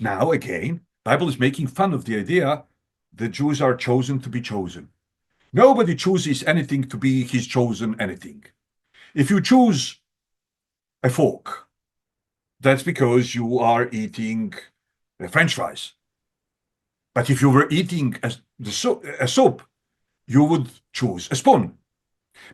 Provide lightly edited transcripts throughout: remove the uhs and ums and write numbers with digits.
now, again, Bible is making fun of the idea the Jews are chosen to be chosen. Nobody chooses anything to be his chosen anything. If you choose a fork, that's because you are eating French fries. But if you were eating a soup, you would choose a spoon.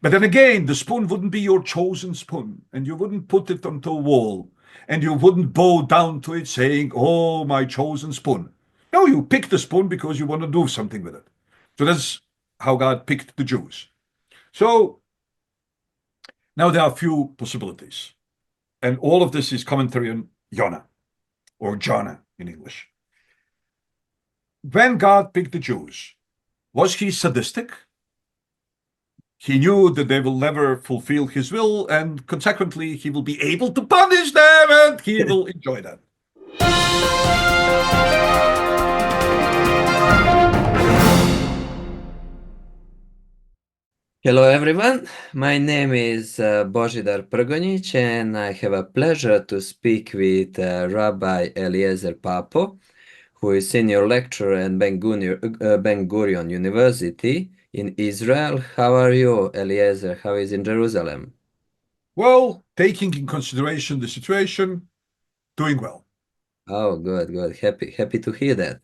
But then again, the spoon wouldn't be your chosen spoon, and you wouldn't put it onto a wall, and you wouldn't bow down to it saying, "Oh, my chosen spoon." No, you pick the spoon because you want to do something with it. So that's how God picked the Jews. So now there are a few possibilities. And all of this is commentary on Jonah, or Jonah in English. When God picked the Jews, was he sadistic? He knew that they will never fulfill his will, and consequently, he will be able to punish them, and he will enjoy that. Hello everyone, my name is Božidar Prgonić and I have a pleasure to speak with Rabbi Eliezer Papo, who is senior lecturer at Ben Gurion University in Israel. How are you, Eliezer? How is in Jerusalem? Well, taking in consideration the situation, doing well. Oh, good, good. Happy to hear that.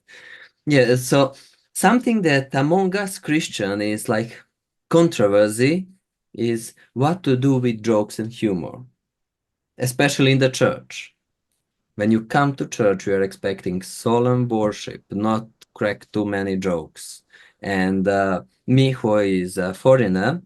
Yeah, so something that among us Christian is like controversy is what to do with jokes and humor, especially in the church. When you come to church, you are expecting solemn worship, not crack too many jokes. And me, who is a foreigner,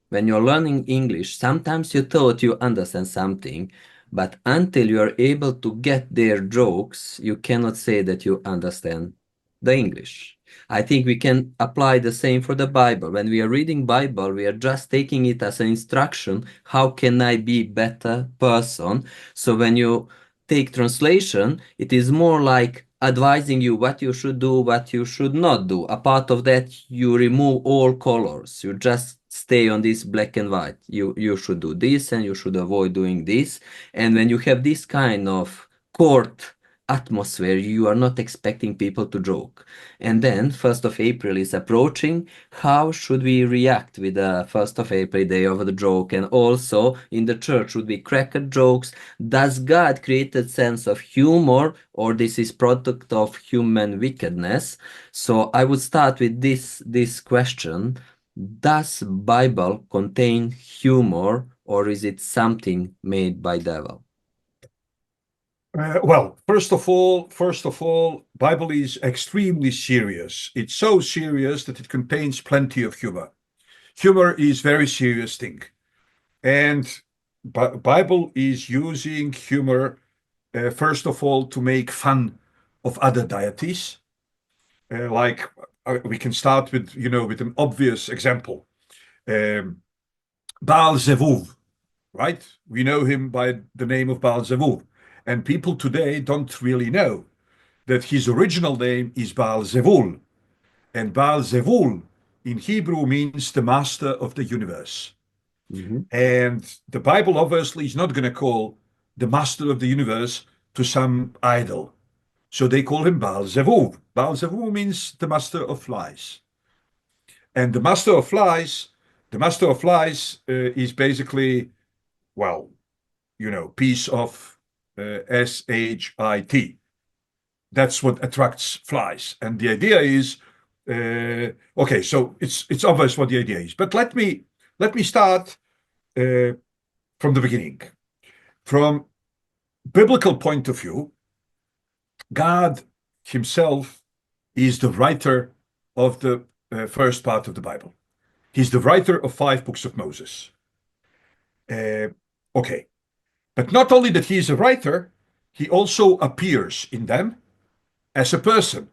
when you're learning English, sometimes you thought you understand something, but until you are able to get their jokes, you cannot say that you understand the English. I think we can apply the same for the Bible. When we are reading Bible, we are just taking it as an instruction. How can I be better person? So when you take translation, it is more like advising you what you should do, what you should not do. A part of that, you remove all colors. You just stay on this black and white. You should do this and you should avoid doing this. And when you have this kind of court atmosphere, you are not expecting people to joke. And then 1st of April is approaching. How should we react with the 1st of April day of the joke? And also in the church, should we crack at jokes? Does God create a sense of humor, or this is product of human wickedness? So I would start with this question. Does Bible contain humor, or is it something made by devil? Well, first of all, Bible is extremely serious. It's so serious that it contains plenty of humor. Humor is very serious thing, and Bible is using humor first of all to make fun of other deities. Like we can start with with an obvious example, um, Baal Zevuv, right? We know him by the name of Baal Zevuv, and people today don't really know that his original name is Baal Zevul, and Baal Zevul in Hebrew means the master of the universe. Mhm. And the Bible obviously is not going to call the master of the universe to some idol. So they call him Baal Zevuv. Baal Zevuv means the master of flies. And the master of flies is basically, well, piece of shit. That's what attracts flies. And the idea is, okay, so it's obvious what the idea is. But let me start uh, from the beginning. From biblical point of view, God Himself is the writer of the first part of the Bible. He's the writer of 5 books of Moses. Uh, okay, but not only that he is a writer, he also appears in them as a person,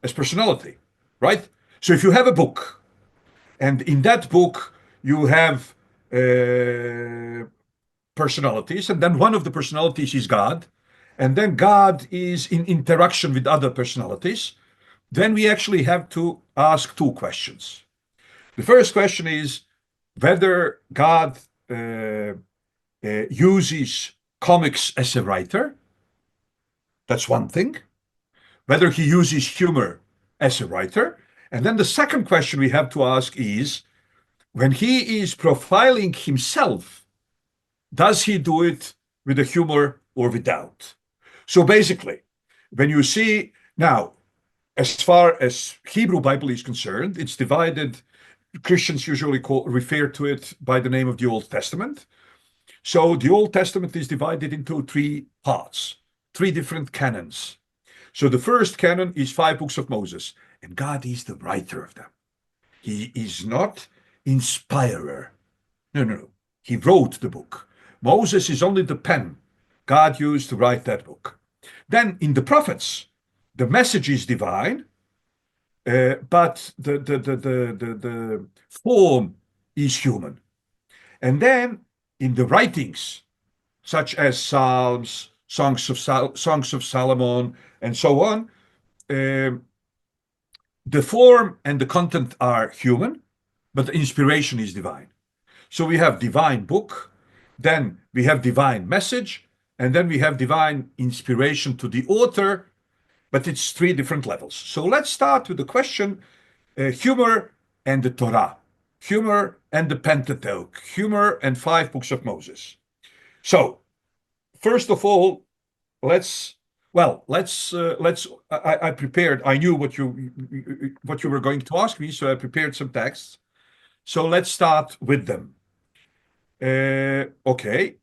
as personality, right? So if you have a book, and in that book you have personalities, and then one of the personalities is God, and then God is in interaction with other personalities, then we actually have to ask two questions. The first question is whether God uses comics as a writer. That's one thing. whether he uses humor as a writer. And then the second question we have to ask is, when he is profiling himself, does he do it with a humor or without? So basically, when you see now, as far as Hebrew Bible is concerned, it's divided. Christians usually refer to it by the name of the Old Testament. So the Old Testament is divided into three parts, three different canons. So the first canon is 5 books of Moses, and God is the writer of them. He is not inspirer. No, no, no. He wrote the book. Moses is only the pen God used to write that book. Then in the prophets, the message is divine, but the form is human. And then in the writings, such as Psalms, Songs of Solomon, and so on, the form and the content are human, but the inspiration is divine. So we have divine book, then we have divine message, and then we have divine inspiration to the author, but it's three different levels. So let's start with the question, humor and the Torah, humor and the Pentateuch, humor and 5 books of Moses. So first of all, I prepared. I knew what you were going to ask me, so I prepared some texts. So let's start with them. Okay.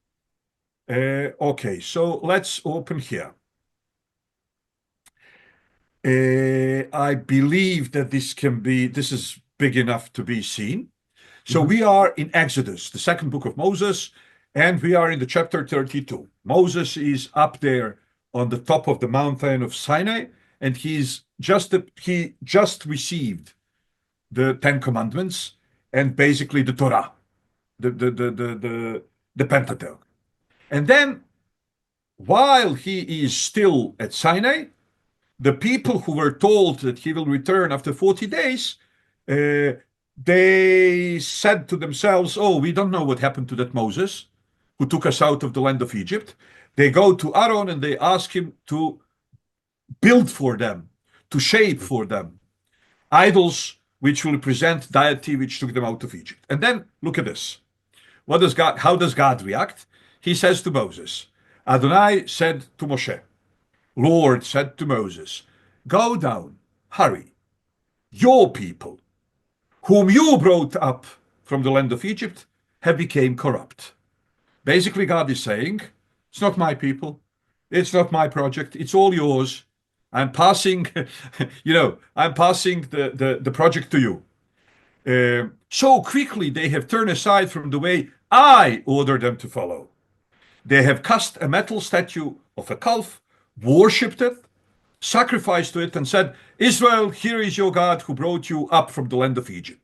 Okay. So let's open here. I believe that this is big enough to be seen. So we are in Exodus, the second book of Moses, and we are in the chapter 32. Moses is up there on the top of the mountain of Sinai, and he just received the 10 Commandments and basically the Torah, the Pentateuch. And then, while he is still at Sinai, the people who were told that he will return after 40 days, they said to themselves, oh, we don't know what happened to that Moses who took us out of the land of Egypt. They go to Aaron and they ask him to build for them, to shape for them idols which will represent deity which took them out of Egypt. And then look at this. How does God react? He says to Moses, Adonai said to Moshe, Lord said to Moses, go down, hurry. Your people, whom you brought up from the land of Egypt, have become corrupt. Basically, God is saying, it's not my people. It's not my project. It's all yours. I'm passing, I'm passing the project to you. So quickly they have turned aside from the way I ordered them to follow. They have cast a metal statue of a calf, worshipped it, sacrificed to it, and said, Israel, here is your God who brought you up from the land of Egypt.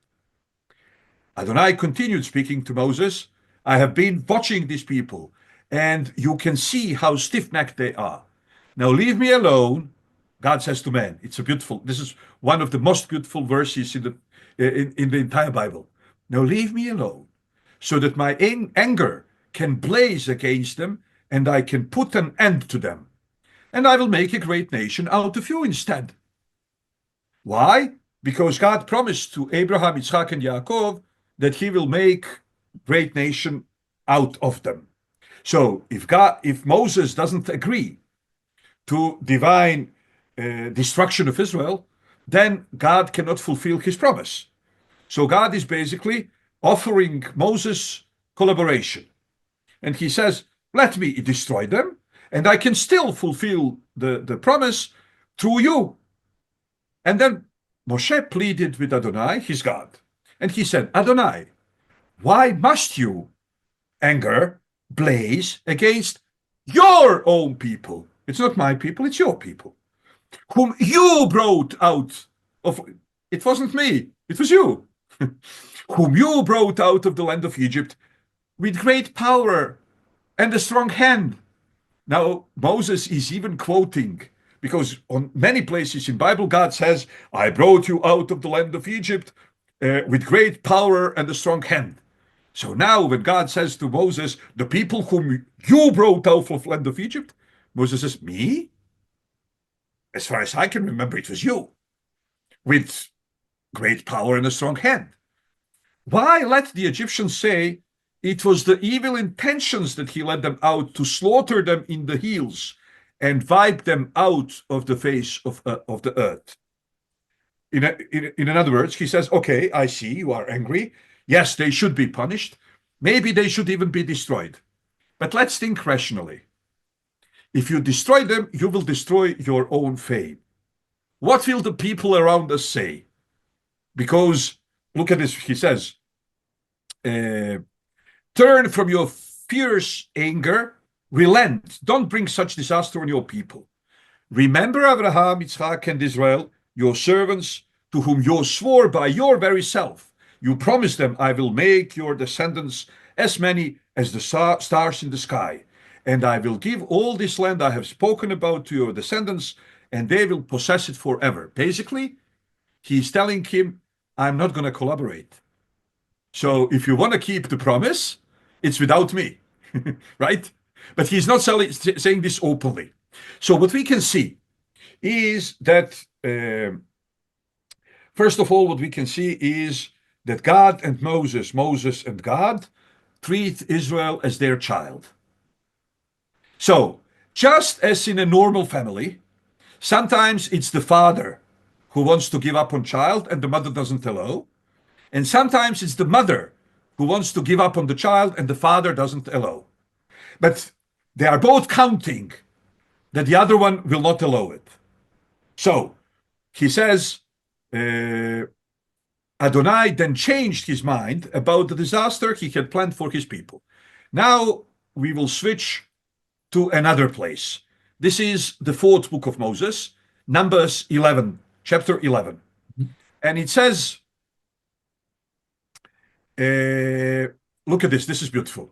Adonai continued speaking to Moses, I have been watching these people, and you can see how stiff-necked they are. Now leave me alone, God says to man. This is one of the most beautiful verses in the entire Bible. Now leave me alone, so that my anger can blaze against them, and I can put an end to them. And I will make a great nation out of you instead. Why? Because God promised to Abraham, Yitzchak, and Yaakov that he will make great nation out of them. So if Moses doesn't agree to divine destruction of Israel, then God cannot fulfill his promise. So God is basically offering Moses collaboration. And he says, let me destroy them, and I can still fulfill the promise through you. And then Moshe pleaded with Adonai, his God. And he said, Adonai, why must you anger blaze against your own people? It's not my people, it's your people, whom you brought out of, it wasn't me, it was you, whom you brought out of the land of Egypt with great power and a strong hand. Now, Moses is even quoting, because on many places in Bible, God says, I brought you out of the land of Egypt with great power and a strong hand. So now when God says to Moses, the people whom you brought out of the land of Egypt, Moses says, me? as far as I can remember, it was you, with great power and a strong hand. Why let the Egyptians say it was the evil intentions that he led them out to slaughter them in the hills and wipe them out of the face of the earth? In other words, he says, okay, I see you are angry. Yes, they should be punished. Maybe they should even be destroyed. But let's think rationally. If you destroy them, you will destroy your own fame. What will the people around us say? Because, look at this, he says, turn from your fierce anger, relent, don't bring such disaster on your people. Remember Abraham, Yitzchak, and Israel, your servants, to whom you swore by your very self. You promised them, I will make your descendants as many as the stars in the sky, and I will give all this land I have spoken about to your descendants, and they will possess it forever. Basically, he's telling him, I'm not going to collaborate. So if you want to keep the promise, it's without me, right? But he's not saying this openly. So what we can see is that, first of all, what we can see is that God and Moses and God treat Israel as their child. So just as in a normal family, sometimes it's the father who wants to give up on child and the mother doesn't allow. And sometimes it's the mother who wants to give up on the child and the father doesn't allow. But they are both counting that the other one will not allow it. So he says, Adonai then changed his mind about the disaster he had planned for his people. Now we will switch to another place. This is the fourth book of Moses, Numbers 11, chapter 11. And it says, look at this is beautiful.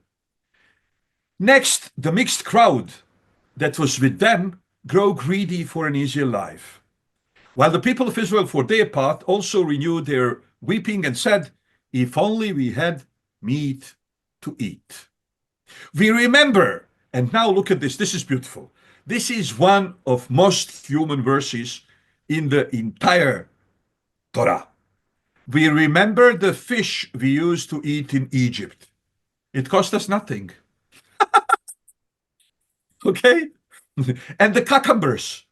Next, the mixed crowd that was with them grew greedy for an easier life. While the people of Israel, for their part, also renewed their weeping and said, if only we had meat to eat. We remember, and now look at this is beautiful. This is one of most human verses in the entire Torah. We remember the fish we used to eat in Egypt. It cost us nothing. Okay? And the cucumbers,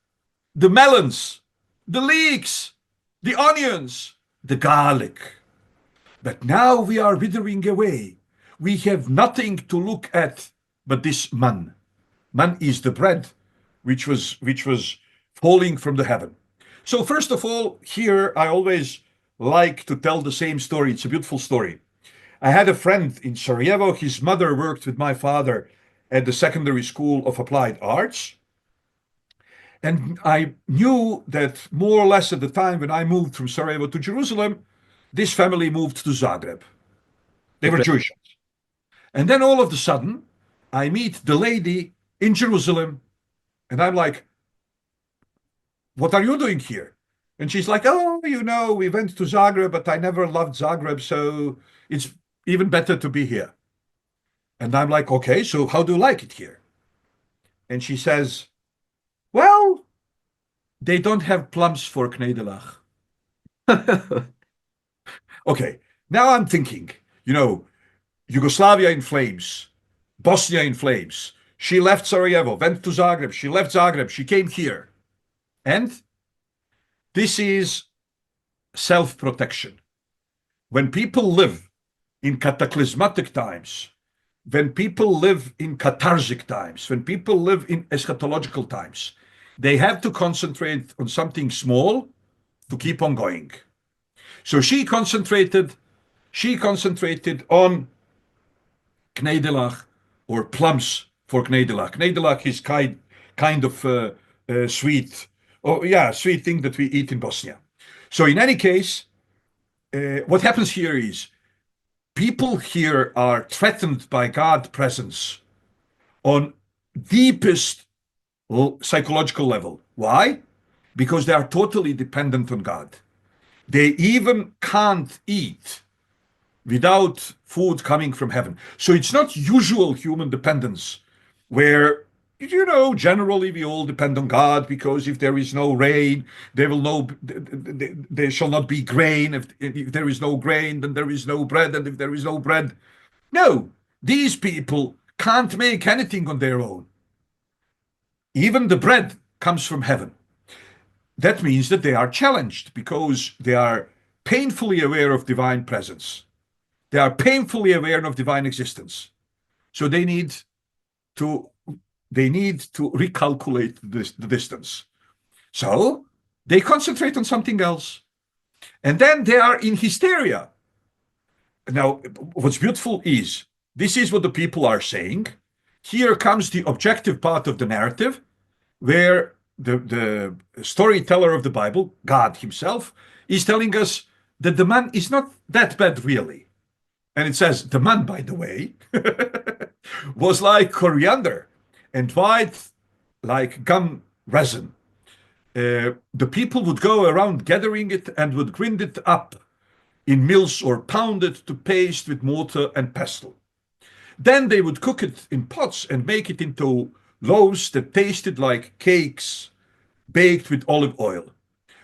the melons, the leeks, the onions, the garlic. But now we are withering away. We have nothing to look at but this man. Man is the bread which was falling from the heaven. So first of all, here I always like to tell the same story. It's a beautiful story. I had a friend in Sarajevo. His mother worked with my father at the secondary school of applied arts. And I knew that more or less at the time when I moved from Sarajevo to Jerusalem, this family moved to Zagreb. They were Jewish. And then all of a sudden, I meet the lady in Jerusalem, and I'm like, what are you doing here? And she's like, oh, we went to Zagreb, but I never loved Zagreb, so it's even better to be here. And I'm like, okay, so how do you like it here? And she says, well, they don't have plums for Knedelach. Okay, now I'm thinking, Yugoslavia in flames, Bosnia in flames. She left Sarajevo, went to Zagreb. She left Zagreb. She came here. And this is self-protection. When people live in cataclysmatic times, when people live in catharsic times, when people live in eschatological times, they have to concentrate on something small to keep on going. So she concentrated on Knedelach, or plums for Knedelach. Knedelach is kind of sweet, sweet thing that we eat in Bosnia. So in any case, what happens here is people here are threatened by God's presence on deepest psychological level. Why? Because they are totally dependent on God. They even can't eat without food coming from heaven. So it's not usual human dependence where you know, generally we all depend on God, because if there is no rain, there shall not be grain. If there is no grain, then there is no bread, and if there is no bread, no, these people can't make anything on their own. Even the bread comes from heaven. That means that they are challenged because they are painfully aware of divine presence. They are painfully aware of divine existence. So to they need to recalculate the distance. So they concentrate on something else. And then they are in hysteria. Now, what's beautiful is this is what the people are saying. Here comes the objective part of the narrative, where the storyteller of the Bible, God himself, is telling us that the man is not that bad, really. And it says the man, by the way, was like coriander and white like gum resin. The people would go around gathering it and would grind it up in mills or pound it to paste with mortar and pestle. Then they would cook it in pots and make it into loaves that tasted like cakes baked with olive oil.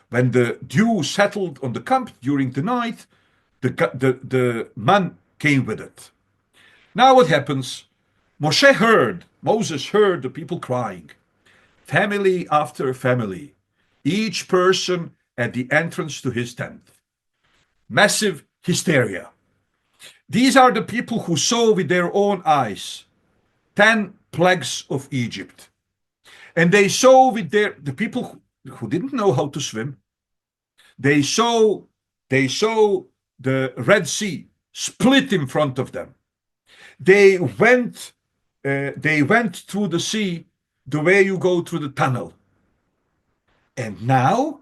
When the dew settled on the camp during the night, the man came with it. Now what happens? Moses heard the people crying, family after family, each person at the entrance to his tent. Massive hysteria. These are the people who saw with their own eyes 10 plagues of Egypt. And they saw with the people who didn't know how to swim. They saw the Red Sea split in front of them. They went through the sea the way you go through the tunnel. And now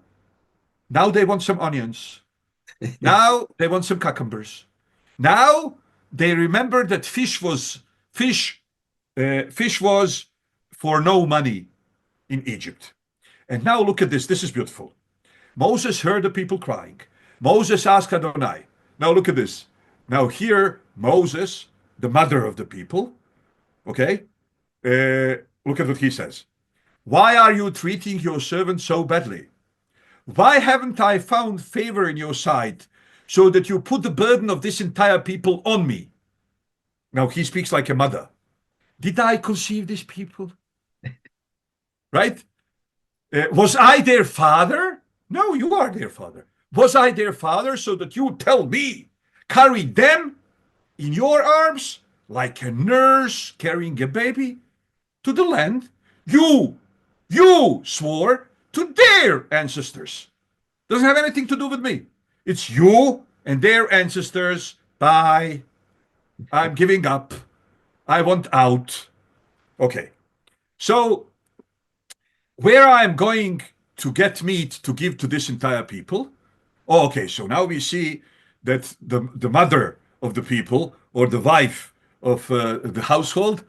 they want some onions. Now they want some cucumbers. Now they remember that fish was for no money in Egypt. And now look at this. This is beautiful. Moses heard the people crying. Moses asked Adonai. Now look at this. Now here, Moses, the mother of the people, okay, look at what he says. Why are you treating your servant so badly? Why haven't I found favor in your sight so that you put the burden of this entire people on me? Now he speaks like a mother. Did I conceive these people? Right? Was I their father? No, you are their father. Was I their father so that you tell me, carry them in your arms like a nurse carrying a baby to the land you swore to their ancestors? Doesn't have anything to do with me. It's you and their ancestors. Bye. I'm giving up. I want out. Okay. So where I'm going to get meat to give to this entire people. Oh, okay, so now we see that the mother of the people, or the wife of the household,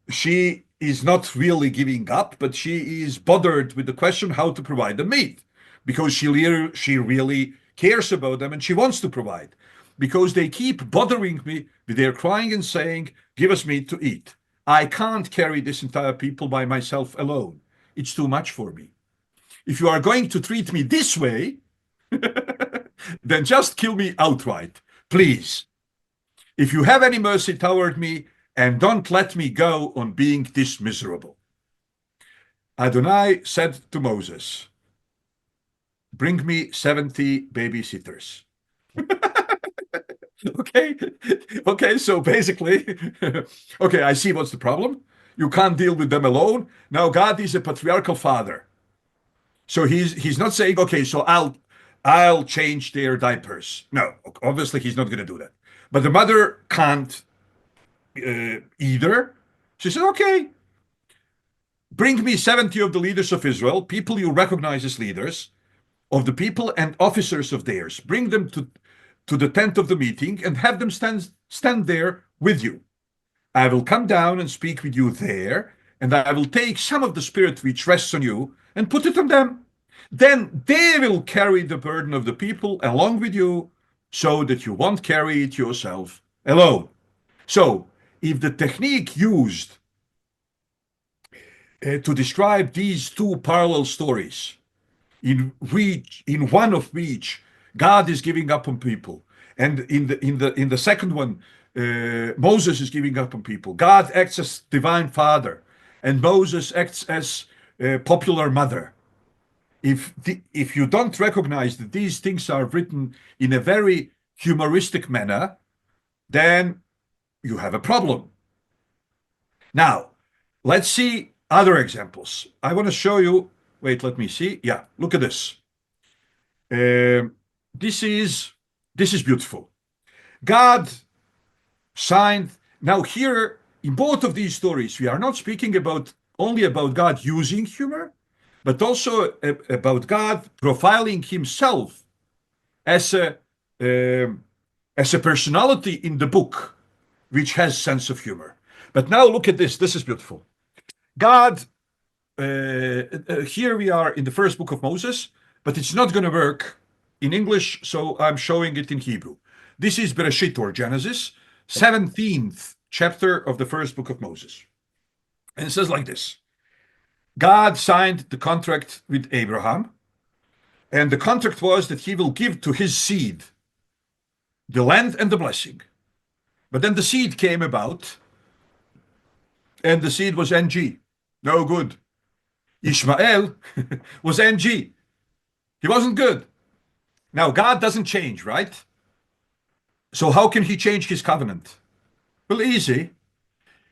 she is not really giving up, but she is bothered with the question how to provide the meat, because she really cares about them and she wants to provide, because they keep bothering me with their crying and saying, give us meat to eat. I can't carry this entire people by myself alone. It's too much for me. If you are going to treat me this way, then just kill me outright, please. If you have any mercy toward me, and don't let me go on being this miserable. Adonai said to Moses, bring me 70 babysitters. Okay, so basically, okay, I see what's the problem. You can't deal with them alone. Now God is a patriarchal father. So he's not saying, okay, so I'll change their diapers. No, obviously he's not going to do that. But the mother can't either. She said, okay, bring me 70 of the leaders of Israel, people you recognize as leaders of the people and officers of theirs. Bring them to the tent of the meeting and have them stand there with you. I will come down and speak with you there, and I will take some of the spirit which rests on you and put it on them. Then they will carry the burden of the people along with you, so that you won't carry it yourself alone. So, if the technique used to describe these two parallel stories, in one of which God is giving up on people, and in the second one, Moses is giving up on people. God acts as divine father, and Moses acts as popular mother. If you don't recognize that these things are written in a very humoristic manner, then you have a problem. Now, let's see other examples. I want to show you. Wait, let me see. Yeah, look at this. This is beautiful. God signed. Now, here in both of these stories, we are not speaking only about God using humor, but also about God profiling himself as a personality in the book, which has sense of humor. But now look at this. This is beautiful. God, here we are in the first book of Moses, but it's not going to work in English, so I'm showing it in Hebrew. This is Bereshit, or Genesis, 17th chapter of the first book of Moses. And it says like this. God signed the contract with Abraham, and the contract was that he will give to his seed the land and the blessing. But then the seed came about, and the seed was NG. No good. Ishmael was NG. He wasn't good. Now, God doesn't change, right? So how can he change his covenant? Well, easy.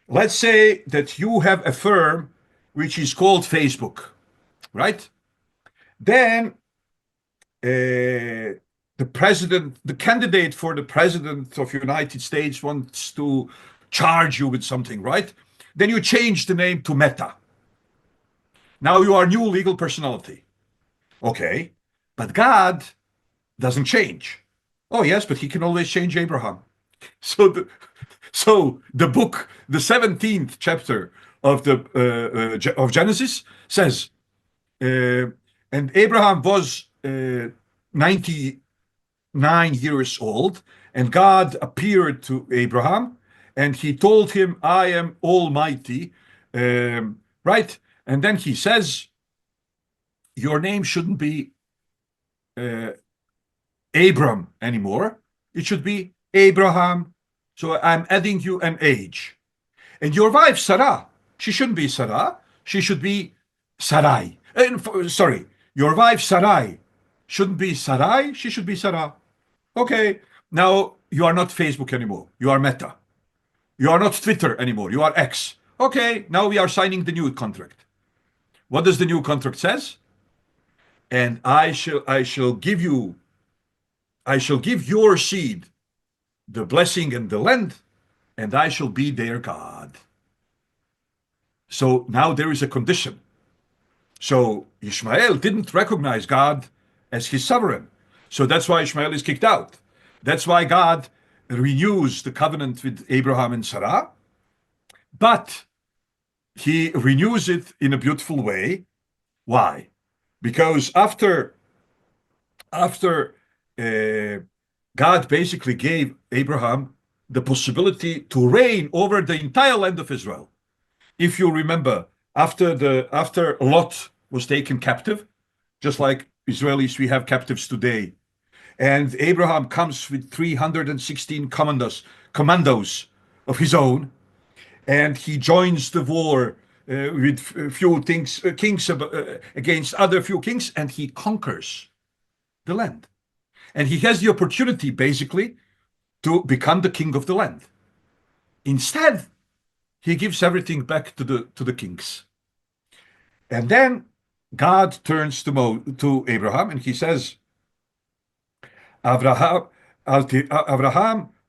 Let's say that you have a firm which is called Facebook, right? Then the candidate for the president of the United States wants to charge you with something, right? Then you change the name to Meta. Now you are new legal personality. Okay, but God doesn't change. Oh yes, but he can always change Abraham. So the book, the 17th chapter of Genesis says, and Abraham was 99 years old, and God appeared to Abraham, and he told him, "I am Almighty," right? And then he says, "Your name shouldn't be Abram anymore. It should be Abraham. So I'm adding you an age. And your wife, Sarah, she shouldn't be Sarah. She should be Sarai. Sorry, your wife, Sarai, shouldn't be Sarai. She should be Sarah. Okay, now you are not Facebook anymore. You are Meta. You are not Twitter anymore. You are X. Okay, now we are signing the new contract. What does the new contract says? And I shall give your seed the blessing and the land, and I shall be their God. So now there is a condition. So Ishmael didn't recognize God as his sovereign. So that's why Ishmael is kicked out. That's why God renews the covenant with Abraham and Sarah, but he renews it in a beautiful way. Why? Because after God basically gave Abraham the possibility to reign over the entire land of Israel. If you remember, after Lot was taken captive, just like Israelis, we have captives today, and Abraham comes with 316 commandos of his own, and he joins the war with few kings against other few kings, and he conquers the land. And he has the opportunity, basically, to become the king of the land. Instead, he gives everything back to the kings. And then God turns to Abraham and he says, Abraham,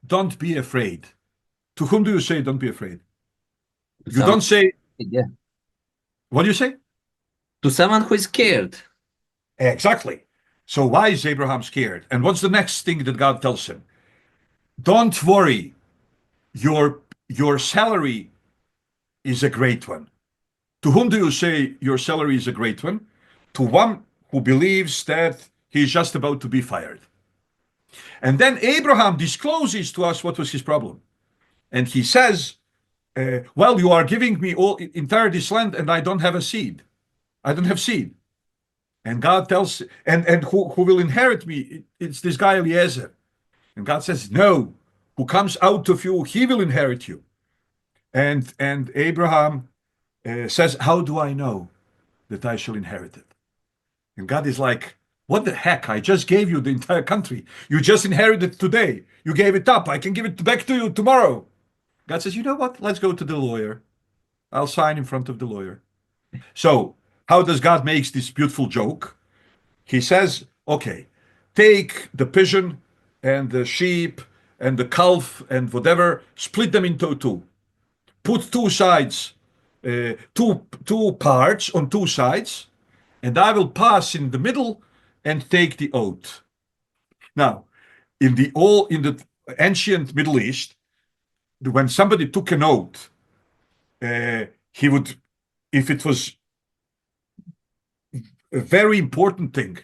don't be afraid. To whom do you say, don't be afraid? You don't say, yeah. What do you say? To someone who is scared. Exactly. So why is Abraham scared? And what's the next thing that God tells him? Don't worry. Your salary is a great one. To whom do you say your salary is a great one? To one who believes that he's just about to be fired. And then Abraham discloses to us what was his problem. And he says, well, you are giving me all entire this land, and I don't have a seed. I don't have seed. And God tells, and who will inherit me? It's this guy Eliezer. And God says, no, who comes out of you, he will inherit you. And Abraham says, how do I know that I shall inherit it? And God is like, what the heck? I just gave you the entire country. You just inherited it today. You gave it up. I can give it back to you tomorrow. God says, you know what? Let's go to the lawyer. I'll sign in front of the lawyer. So, how does God make this beautiful joke? He says, okay, take the pigeon and the sheep and the calf and whatever, split them into two. Put two sides, two parts on two sides, and I will pass in the middle and take the oath. Now, in the ancient Middle East, when somebody took an oath, he would, if it was a very important thing,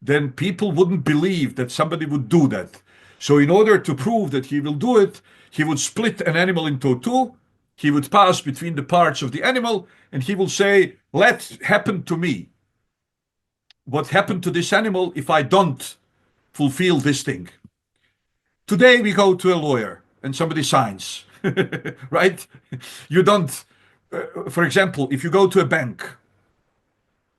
then people wouldn't believe that somebody would do that. So in order to prove that he will do it, he would split an animal into two. He would pass between the parts of the animal, and he will say, let happen to me what happened to this animal if I don't fulfill this thing. Today we go to a lawyer and somebody signs, right? You don't, for example, if you go to a bank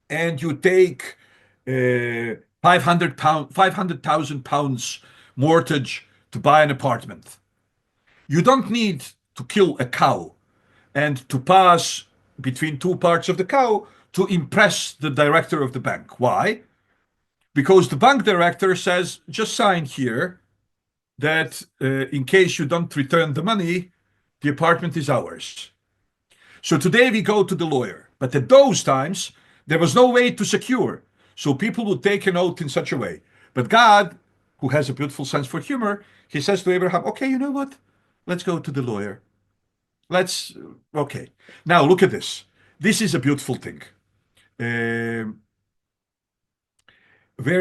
and you take 500,000 pounds mortgage to buy an apartment, you don't need to kill a cow and to pass between two parts of the cow to impress the director of the bank. Why? Because the bank director says, just sign here that in case you don't return the money, the apartment is ours. So today we go to the lawyer. But at those times, there was no way to secure. So people would take an oath in such a way. But God, who has a beautiful sense for humor, he says to Abraham, okay, you know what? Let's go to the lawyer. Okay. Now look at this. This is a beautiful thing. Where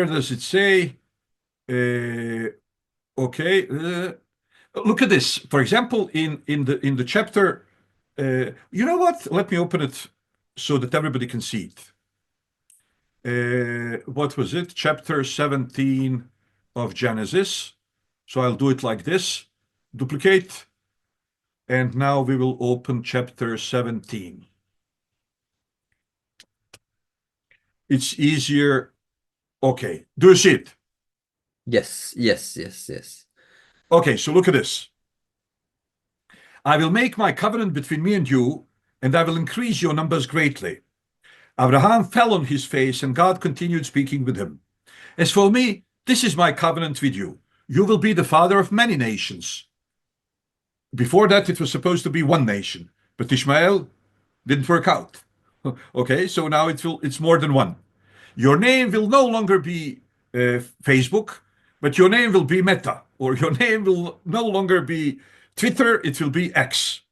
does it say? Okay. Look at this. For example, in the chapter, you know what? Let me open it so that everybody can see it. What was it? Chapter 17 of Genesis. So I'll do it like this. Duplicate. And now we will open chapter 17. It's easier. Okay. Do you see it? Yes. Okay, so look at this. I will make my covenant between me and you, and I will increase your numbers greatly. Abraham fell on his face, and God continued speaking with him. As for me, this is my covenant with you. You will be the father of many nations. Before that, it was supposed to be one nation, but Ishmael didn't work out. Okay, so now it's more than one. Your name will no longer be Facebook, but your name will be Meta, or your name will no longer be Twitter, it will be X.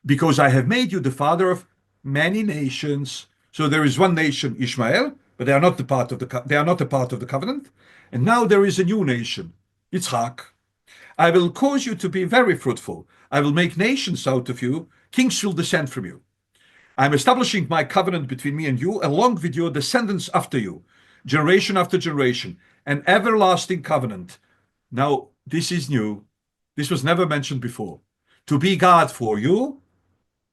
Because I have made you the father of many nations. So there is one nation, Ishmael, but they are not a part of the covenant. And now there is a new nation, Yitzhak. I will cause you to be very fruitful. I will make nations out of you. Kings will descend from you. I'm establishing my covenant between me and you, along with your descendants after you, generation after generation, an everlasting covenant. Now, this is new. This was never mentioned before. To be God for you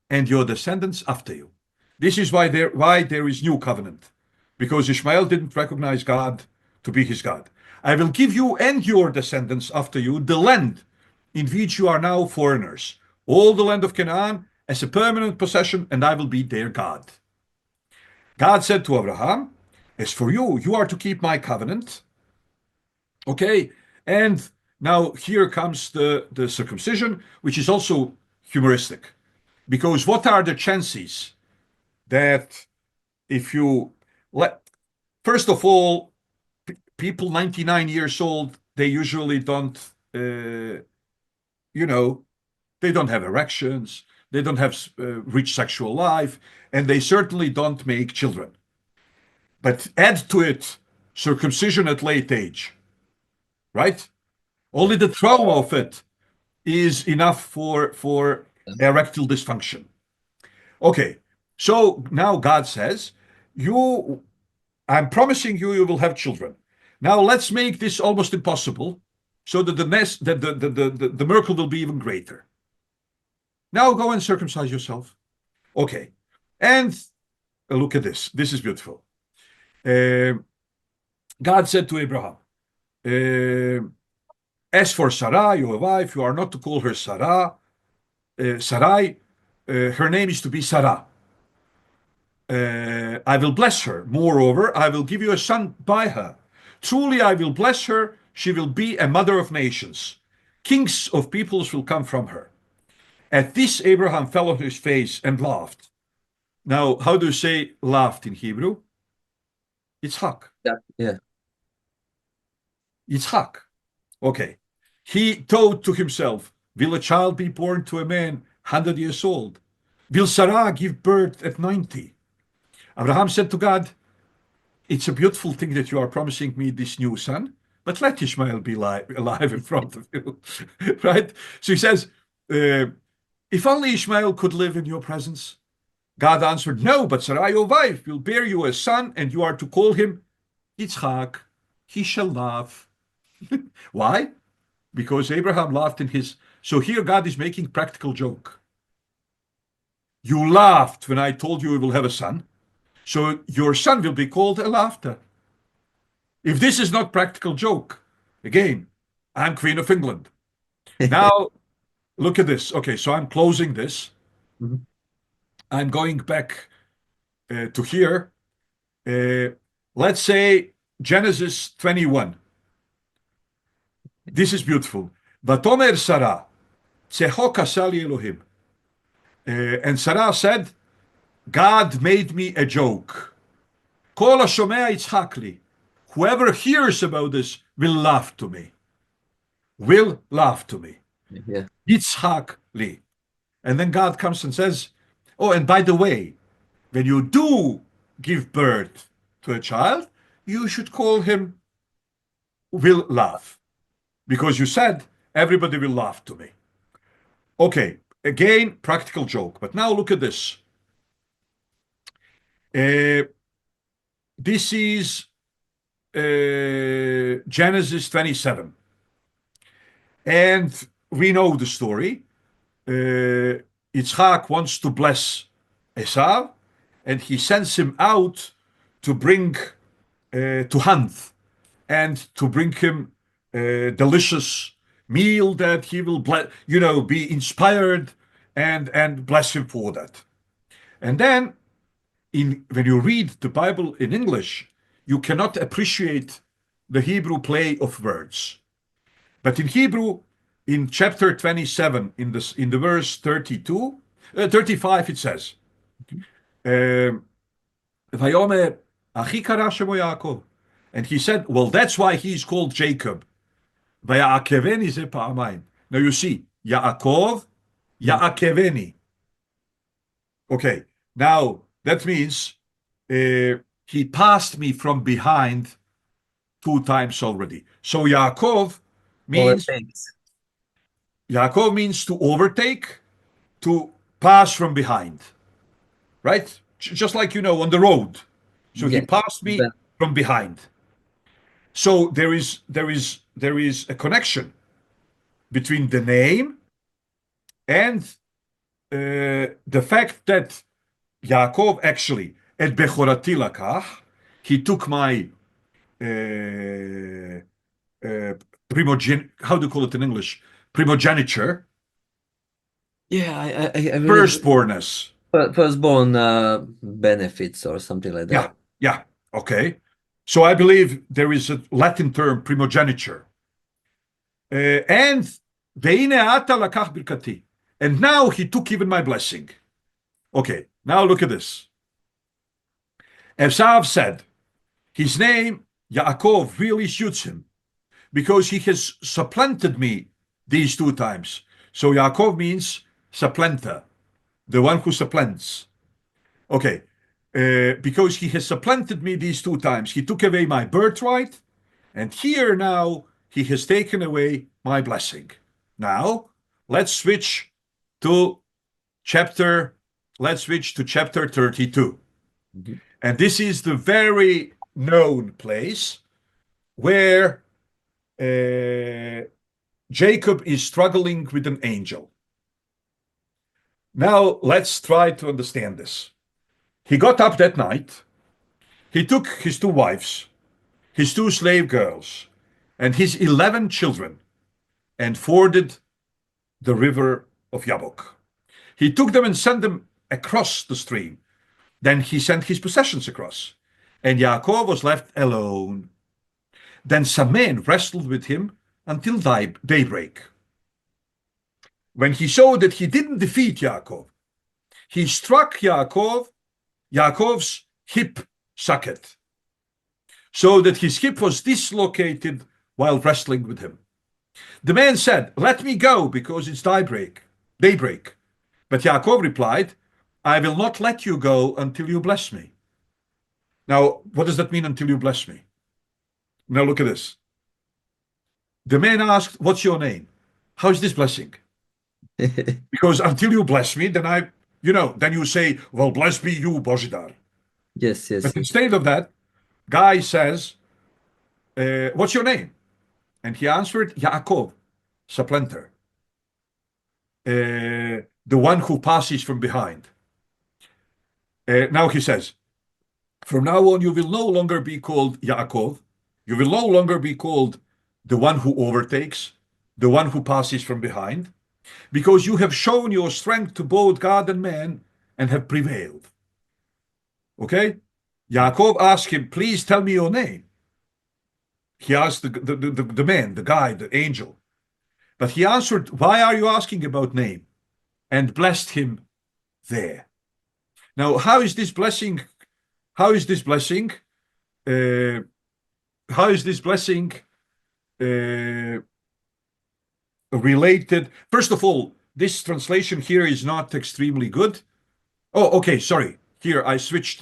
and your descendants after you. This is why there is new covenant, because Ishmael didn't recognize God to be his God. I will give you and your descendants after you the land in which you are now foreigners, all the land of Canaan as a permanent possession, and I will be their God. God said to Abraham, as for you, you are to keep my covenant. Okay, and now here comes the circumcision, which is also humoristic. Because what are the chances that if you let, first of all, people 99 years old, they usually don't, they don't have erections, they don't have rich sexual life, and they certainly don't make children. But add to it circumcision at late age, right? Only the trauma of it is enough for erectile dysfunction. Okay, so now God says, I'm promising you, you will have children. Now let's make this almost impossible, so that the miracle will be even greater. Now go and circumcise yourself. Okay, and look at this. This is beautiful. God said to Abraham, as for Sarah, your wife, you are not to call her Sarah. Sarai, her name is to be Sarah. I will bless her. Moreover, I will give you a son by her. Truly, I will bless her. She will be a mother of nations. Kings of peoples will come from her. At this, Abraham fell on his face and laughed. Now, how do you say laughed in Hebrew? Yitzhak. Yeah. Yitzhak. Okay. He thought to himself, will a child be born to a man 100 years old? Will Sarah give birth at 90? Abraham said to God, it's a beautiful thing that you are promising me this new son, but let Ishmael be alive in front of you. Right? So he says, if only Ishmael could live in your presence. God answered, no, but Sarah, your wife, will bear you a son, and you are to call him Yitzhak. He shall laugh. Why? Because Abraham laughed in his. So here God is making practical joke. You laughed when I told you you will have a son, so your son will be called a laughter. If this is not practical joke, again, I'm Queen of England. Now, look at this. Okay, so I'm closing this. Mhm. I'm going back to here. Let's say Genesis 21. This is beautiful. Vatomer Sarah, Tzeho kasali Elohim. And Sarah said, God made me a joke. Kol hashomea yitzhak li. Whoever hears about this will laugh to me. Will laugh to me. Yeah. Yitzhak li. And then God comes and says, oh, and by the way, when you do give birth to a child, you should call him will laugh. Because you said everybody will laugh to me. Okay, again, practical joke. But now look at this. This is Genesis 27. And we know the story. Yitzhak wants to bless Esau, and he sends him out to bring, to hunt, and to bring him delicious meal that he will be inspired and bless him for that. And then when you read the Bible in English, you cannot appreciate the Hebrew play of words. But in Hebrew, in chapter 27, in the verse 35, it says, Vayomer achi kara shemo Yaakov. And he said, well, that's why he's called Jacob. Vaya'akeveni ze pa'amayim. Now you see, Yaakov, Ya'akeveni. Okay, now that means he passed me from behind 2 times already. So Yaakov means to overtake, to pass from behind, right? Just like on the road. So he passed me from behind. So there is a connection between the name and the fact that Yaakov actually et bechorati lakach, he took my how do you call it in English? Primogeniture. Yeah, I really Firstbornness. Firstborn benefits or something like that. Yeah. Okay. So I believe there is a Latin term, primogeniture. And ve'ine ata lakach birkati. And now he took even my blessing. Okay, now look at this. Esav said, his name, Yaakov, really suits him because he has supplanted me these 2 times. So Yaakov means supplanter, the one who supplants. Okay, because he has supplanted me these 2 times. He took away my birthright, and here now he has taken away my blessing. Now, let's switch to let's switch to chapter 32. Mhm. And this is the very known place where Jacob is struggling with an angel. Now, let's try to understand this. He got up that night. He took his 2 wives, his 2 slave girls, and his 11 children, and forded the river of Jabbok. He took them and sent them across the stream. Then he sent his possessions across, and Yaakov was left alone. Then some men wrestled with him until daybreak. When he saw that he didn't defeat Yaakov, he struck Yaakov's hip socket, so that his hip was dislocated while wrestling with him. The man said, "Let me go, because it's daybreak." But Yaakov replied, "I will not let you go until you bless me." Now, what does that mean, until you bless me? Now look at this. The man asked, "What's your name?" How is this blessing? Because until you bless me, then then you say, "Well, bless be you, Bozidar." Yes, yes. But instead of that, guy says, "What's your name?" And he answered, "Yaakov, supplanter, the one who passes from behind." Now he says, "From now on, you will no longer be called Yaakov. You will no longer be called the one who overtakes, the one who passes from behind, because you have shown your strength to both God and man and have prevailed." Okay? Yaakov asked him, "Please tell me your name." He asked the man, the guy, the angel. But he answered, "Why are you asking about name?" And blessed him there. Now, how is this blessing? How is this blessing? How is this blessing related? First of all, this translation here is not extremely good. Oh, okay, sorry. Here I switched.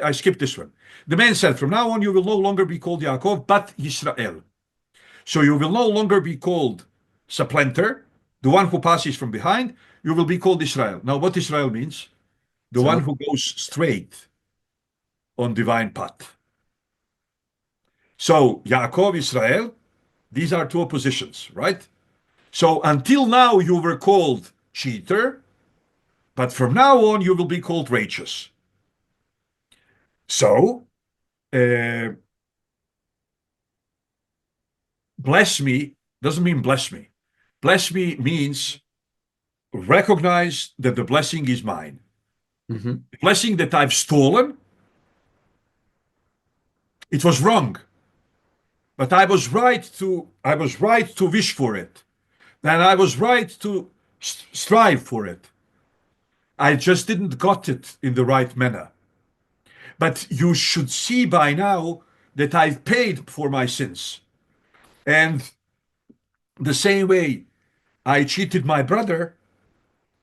I skipped this one. The man said, "From now on, you will no longer be called Yaakov, but Israel." So you will no longer be called supplanter, the one who passes from behind. You will be called Israel. Now, what Israel means? The So, one who goes straight on divine path. So Yaakov, Israel, these are 2 oppositions, right? So until now you were called cheater, but from now on you will be called righteous. So bless me doesn't mean bless me. Bless me means recognize that the blessing is mine. mhm. The blessing that I've stolen, it was wrong. But I was right to wish for it. And I was right to strive for it. I just didn't got it in the right manner. But you should see by now that I've paid for my sins. And the same way I cheated my brother,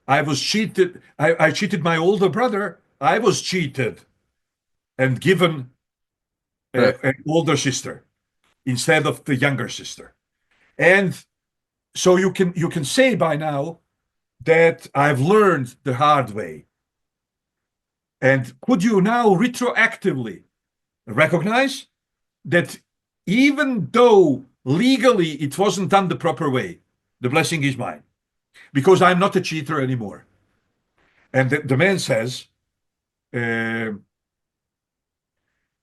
I cheated my older brother, I was cheated and given Perfect. an older sister instead of the younger sister. And so you can say by now that I've learned the hard way. And could you now retroactively recognize that even though legally it wasn't done the proper way, the blessing is mine because I'm not a cheater anymore? And the man says, uh,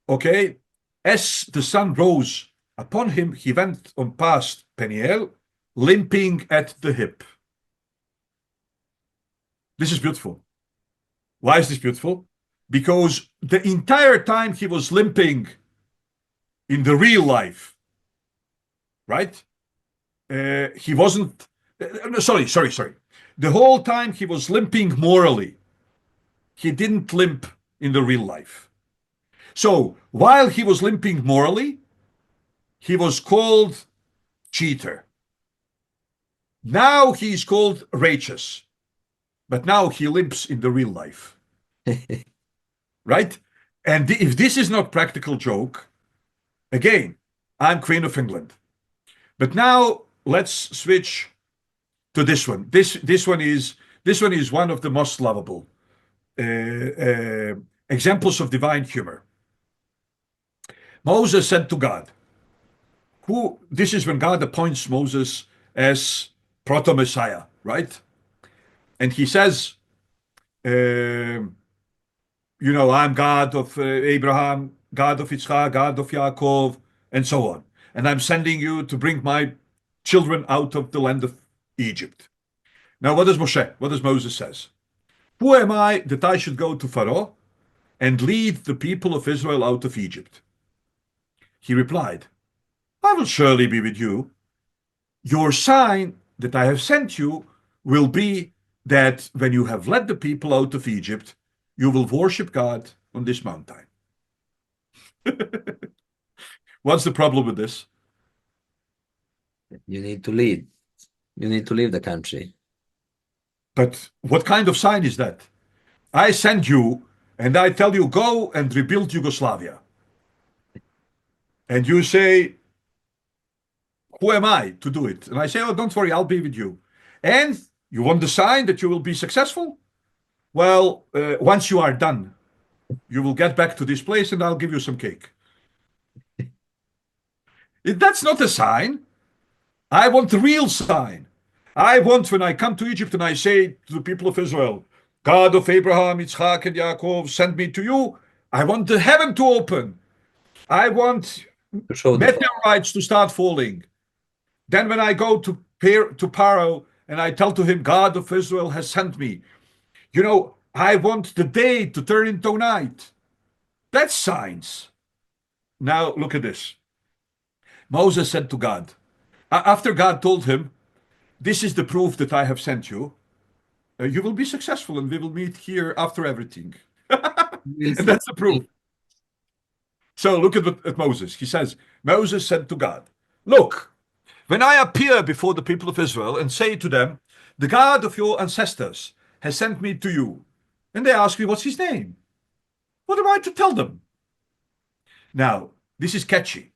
okay, as the sun rose upon him, he went on past Peniel, limping at the hip. This is beautiful. Why is this beautiful? Because the entire time he was limping in the real life, right? He wasn't. Sorry. The whole time he was limping morally. He didn't limp in the real life. So while he was limping morally, he was called cheater. Now he is called righteous, but now he limps in the real life, right? And if this is not practical joke, again, I'm Queen of England. But now let's switch to this one. This one is This one is one of the most lovable examples of divine humor. Moses said to God, this is when God appoints Moses as proto-Messiah, right? And he says, I'm God of Abraham, God of Yitzchak, God of Yaakov, and so on. And I'm sending you to bring my children out of the land of Egypt. Now, what does Moses says? Who am I that I should go to Pharaoh and lead the people of Israel out of Egypt? He replied, I will surely be with you. Your sign that I have sent you will be that when you have led the people out of Egypt, you will worship God on this mountain. What's the problem with this? You need to lead. You need to leave the country. But what kind of sign is that? I send you and I tell you, go and rebuild Yugoslavia. And you say, who am I to do it? And I say, oh, don't worry, I'll be with you. And you want the sign that you will be successful? Well, once you are done, you will get back to this place and I'll give you some cake. That's not a sign. I want the real sign. I want when I come to Egypt and I say to the people of Israel, God of Abraham, Yitzchak, and Yaakov, send me to you. I want the heaven to open. I want To show the meteorites to start falling. Then when I go to Paro and I tell to him, God of Israel has sent me, I want the day to turn into night. That's signs. Now look at this. Moses said to God, after God told him, this is the proof that I have sent you, you will be successful and we will meet here after everything. And that's the proof. So look at Moses. He says, Moses said to God, look, when I appear before the people of Israel and say to them, the God of your ancestors has sent me to you, and they ask me, what's his name? What am I to tell them? Now, this is catchy.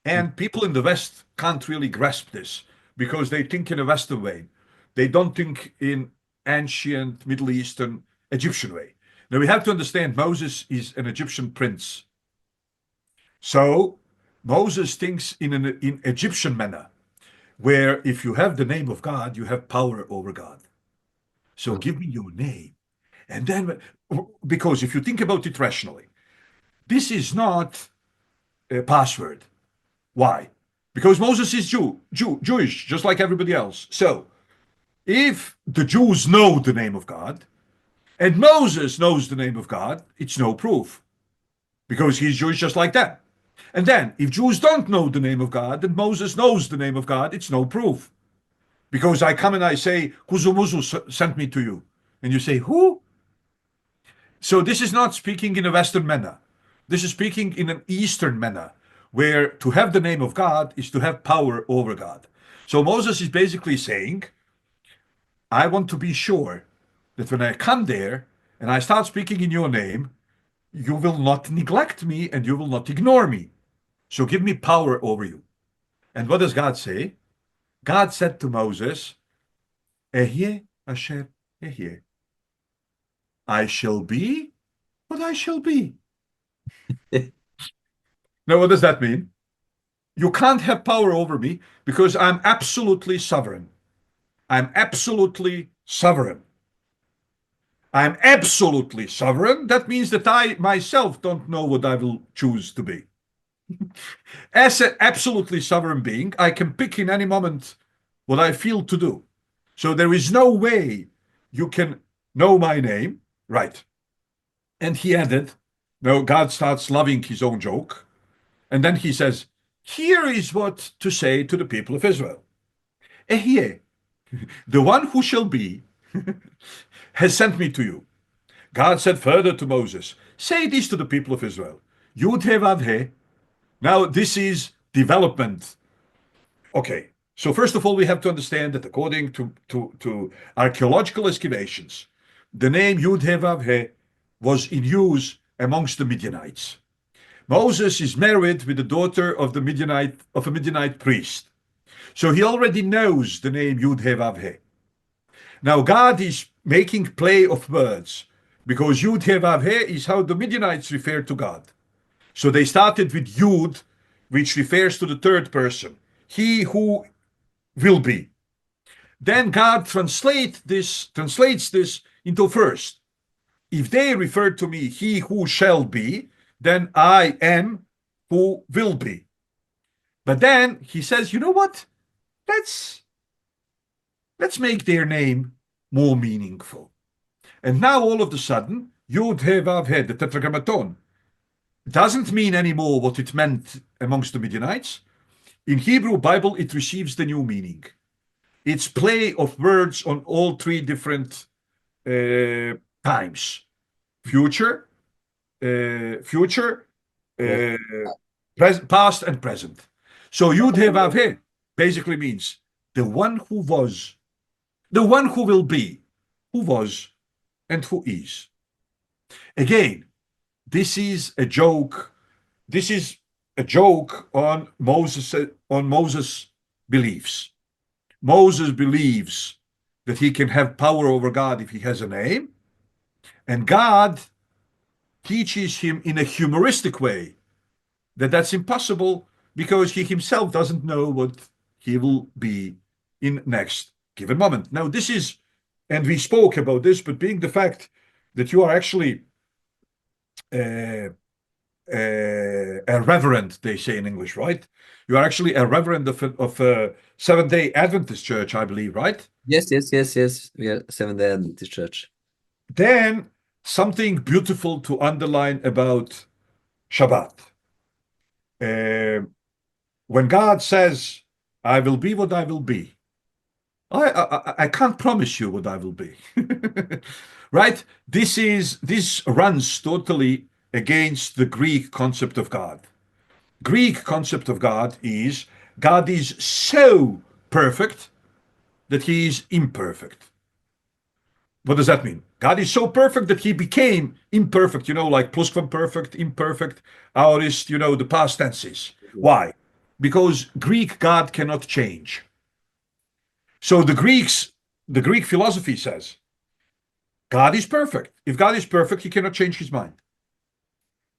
And people in the West can't really grasp this because they think in a Western way. They don't think in ancient Middle Eastern Egyptian way. Now we have to understand Moses is an Egyptian prince. So Moses thinks in Egyptian manner, where if you have the name of God, you have power over God. So give me your name. And then, because if you think about it rationally, this is not a password. Why? Because Moses is Jewish, just like everybody else. So if the Jews know the name of God, and Moses knows the name of God, it's no proof. Because he's Jewish just like that. And then, if Jews don't know the name of God, and Moses knows the name of God, it's no proof. Because I come and I say, Kuzumuzu sent me to you. And you say, who? So this is not speaking in a Western manner. This is speaking in an Eastern manner, where to have the name of God is to have power over God. So Moses is basically saying, I want to be sure that when I come there and I start speaking in your name, you will not neglect me and you will not ignore me. So give me power over you. And what does God say? God said to Moses, Ehyeh asher ehyeh. I shall be what I shall be. Now, what does that mean? You can't have power over me because I'm absolutely sovereign. I'm absolutely sovereign. I'm absolutely sovereign. That means that I myself don't know what I will choose to be. As an absolutely sovereign being, I can pick in any moment what I feel to do. So there is no way you can know my name. Right. And he added, no, God starts loving his own joke. And then he says, here is what to say to the people of Israel. Ehyeh, the one who shall be, has sent me to you. God said further to Moses, say this to the people of Israel. Yud-Heh Vav-Heh. Now this is development. Okay, so first of all, we have to understand that according to archaeological excavations, the name Yud-Heh Vav-Heh was in use amongst the Midianites. Moses is married with the daughter of a Midianite priest. So he already knows the name Yud-Heh Vav-Heh. Now God is making play of words because Yud He Vav He is how the Midianites refer to God. So they started with Yud, which refers to the third person, he who will be. Then God translates this into first. If they refer to me, he who shall be, then I am who will be. But then he says, you know what? Let's make their name more meaningful. And now all of a sudden, Yud He Vav He, the Tetragrammaton, doesn't mean anymore what it meant amongst the Midianites. In Hebrew Bible, it receives the new meaning. It's play of words on all three different times: future, past, and present. So Yud He Vav He basically means the one who was, the one who will be, who was, and who is. Again, this is a joke. This is a joke on Moses' beliefs. Moses believes that he can have power over God if he has a name, and God teaches him in a humoristic way that that's impossible because he himself doesn't know what he will be in next given moment. Now, this is, and we spoke about this, but being the fact that you are actually a reverend, they say in English, right? You are actually a reverend of a Seventh-day Adventist church, I believe, right? Yes. We are Seventh-day Adventist Church. Then something beautiful to underline about Shabbat. When God says, I will be what I will be, I can't promise you what I will be. Right? This runs totally against the Greek concept of God. Greek concept of God is so perfect that he is imperfect. What does that mean? God is so perfect that he became imperfect, like plusquamperfect, imperfect, aorist, the past tenses. Why? Because Greek God cannot change. So the Greek philosophy says, God is perfect. If God is perfect, he cannot change his mind.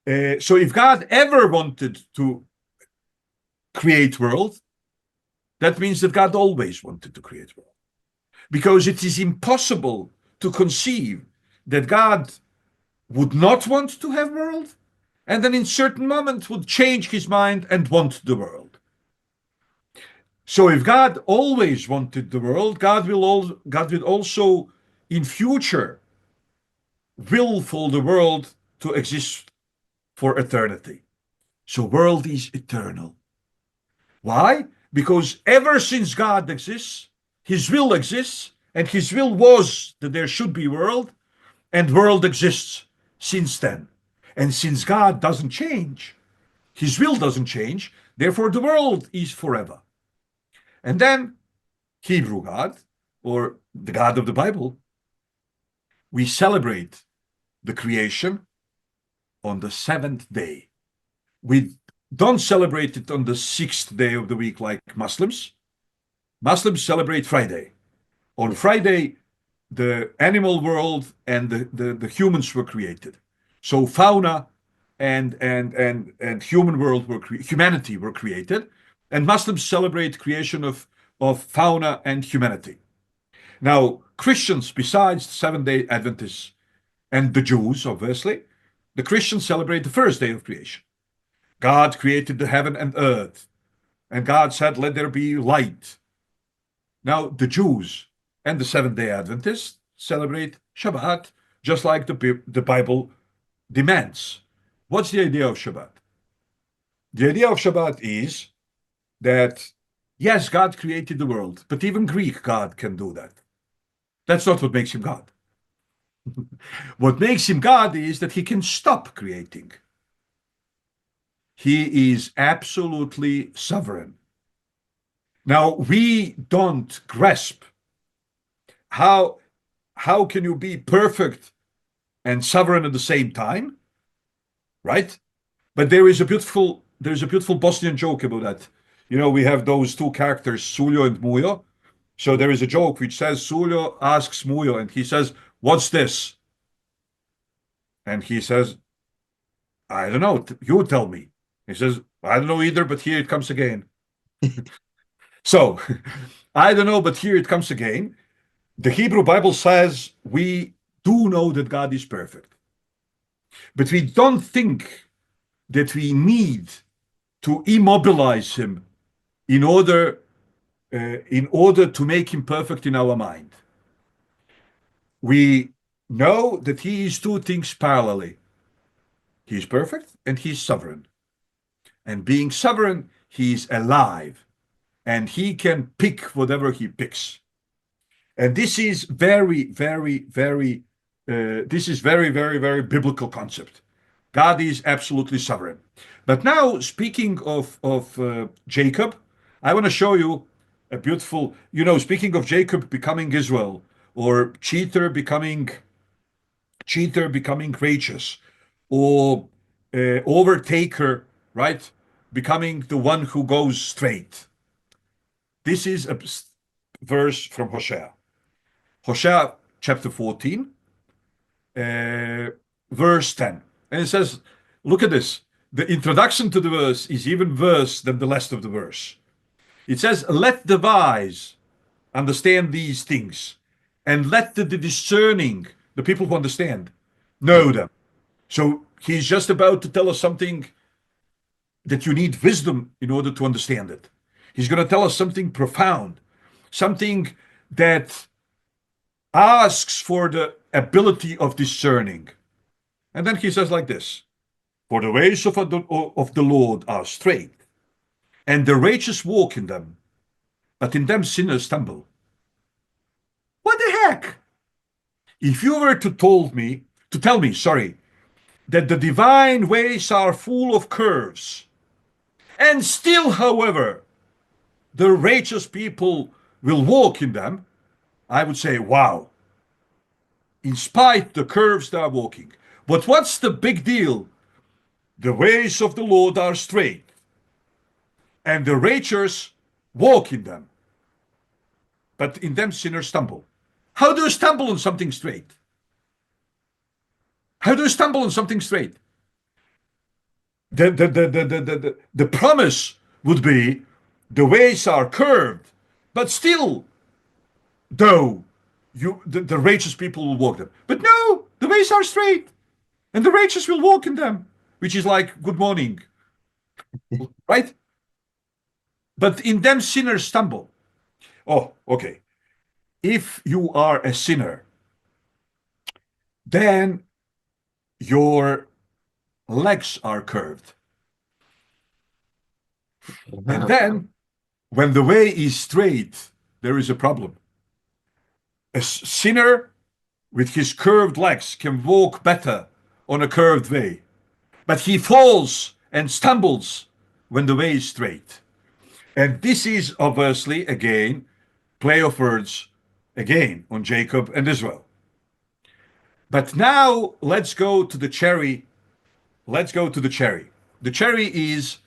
So if God ever wanted to create world, that means that God always wanted to create world. Because it is impossible to conceive that God would not want to have world, and then in certain moment would change his mind and want the world. So if God always wanted the world, God will also in future will for the world to exist for eternity. So world is eternal. Why? Because ever since God exists, his will exists, and his will was that there should be world, and world exists since then. And since God doesn't change, his will doesn't change, therefore the world is forever. And then Hebrew God, or the God of the Bible, we celebrate the creation on the seventh day. We don't celebrate it on the sixth day of the week like Muslims. Muslims celebrate Friday. On Friday, the animal world and the humans were created. So fauna and human world humanity were created, and Muslims celebrate creation of fauna and humanity. Now, Christians, besides Seventh-day Adventists and the Jews, obviously, the Christians celebrate the first day of creation. God created the heaven and earth, and God said, let there be light. Now, the Jews and the Seventh-day Adventists celebrate Shabbat, just like the Bible demands. What's the idea of Shabbat? The idea of Shabbat is that, yes, God created the world, but even Greek God can do that. That's not what makes him God. What makes him God is that he can stop creating. He is absolutely sovereign. Now, we don't grasp how can you be perfect and sovereign at the same time, right? But there's a beautiful Bosnian joke about that. We have those two characters, Suljo and Mujo, So there is a joke which says Sulio asks Muyo, and he says, "What's this?" And he says, "I don't know. You tell me." He says, "I don't know either, but here it comes again." So, I don't know, but here it comes again. The Hebrew Bible says we do know that God is perfect, but we don't think that we need to immobilize him in order to make him perfect in our mind. We know that he is two things parallelly. He is perfect and he is sovereign. And being sovereign, he is alive and he can pick whatever he picks. And this is very, very, very, very biblical concept. God is absolutely sovereign. But now, speaking of Jacob, I want to show you a beautiful, speaking of Jacob becoming Israel, or cheater becoming righteous, or overtaker, right, becoming the one who goes straight. This is a verse from Hosea. Hosea chapter 14, verse 10. And it says, look at this. The introduction to the verse is even worse than the rest of the verse. It says, let the wise understand these things, and let the discerning, the people who understand, know them. So he's just about to tell us something that you need wisdom in order to understand it. He's going to tell us something profound, something that asks for the ability of discerning. And then he says like this, for the ways of the Lord are straight, and the righteous walk in them, but in them sinners stumble. What the heck? If you were to tell me, sorry, that the divine ways are full of curves, and still, however, the righteous people will walk in them, I would say, wow, in spite the curves they are walking. But what's the big deal? The ways of the Lord are straight, and the righteous walk in them, but in them sinners stumble. How do you stumble on something straight? How do you stumble on something straight? The promise would be the ways are curved, but still, though, the righteous people will walk them. But no, the ways are straight, and the righteous will walk in them, which is like good morning, right? But in them sinners stumble. Oh, okay. If you are a sinner, then your legs are curved. And then when the way is straight, there is a problem. A sinner with his curved legs can walk better on a curved way, but he falls and stumbles when the way is straight. And this is obviously, again, play of words again on Jacob and Israel. But now let's go to the cherry. Let's go to the cherry. The cherry is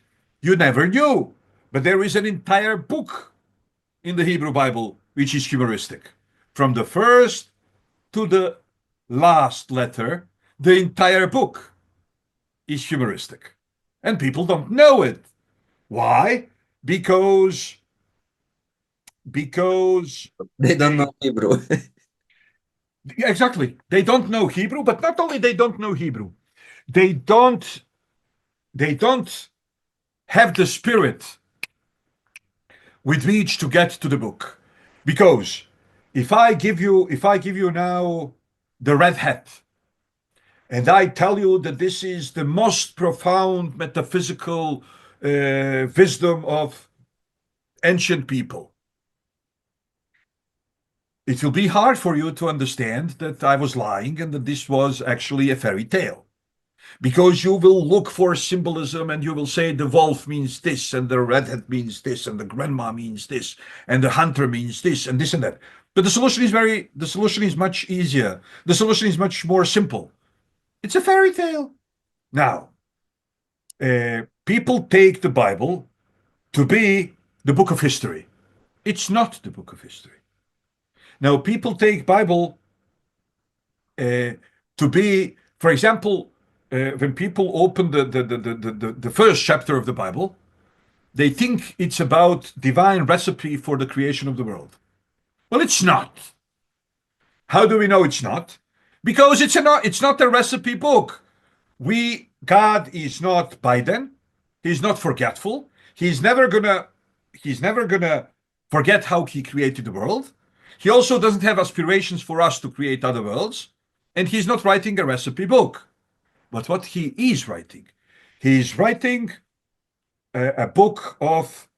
you never knew, but there is an entire book in the Hebrew Bible which is humoristic. From the first to the last letter, the entire book is humoristic. And people don't know it. Why? Because They don't know Hebrew. exactly, they don't know Hebrew, but not only they don't know Hebrew, they don't have the spirit with which to get to the book. Because if I give you now the red hat, and I tell you that this is the most profound metaphysical wisdom of ancient people, it will be hard for you to understand that I was lying and that this was actually a fairy tale. Because you will look for symbolism and you will say the wolf means this and the red hat means this and the grandma means this and the hunter means this and this and that. But the solution is much easier. The solution is much more simple. It's a fairy tale. Now, people take the Bible to be the book of history. It's not the book of history. Now, people take Bible to be, for example, when people open the first chapter of the Bible, they think it's about divine recipe for the creation of the world. Well, it's not. How do we know it's not? Because it's not a recipe book. God is not Biden. He's not forgetful. He's never gonna forget how he created the world. He also doesn't have aspirations for us to create other worlds. And he's not writing a recipe book. But what he is writing, he's writing a book of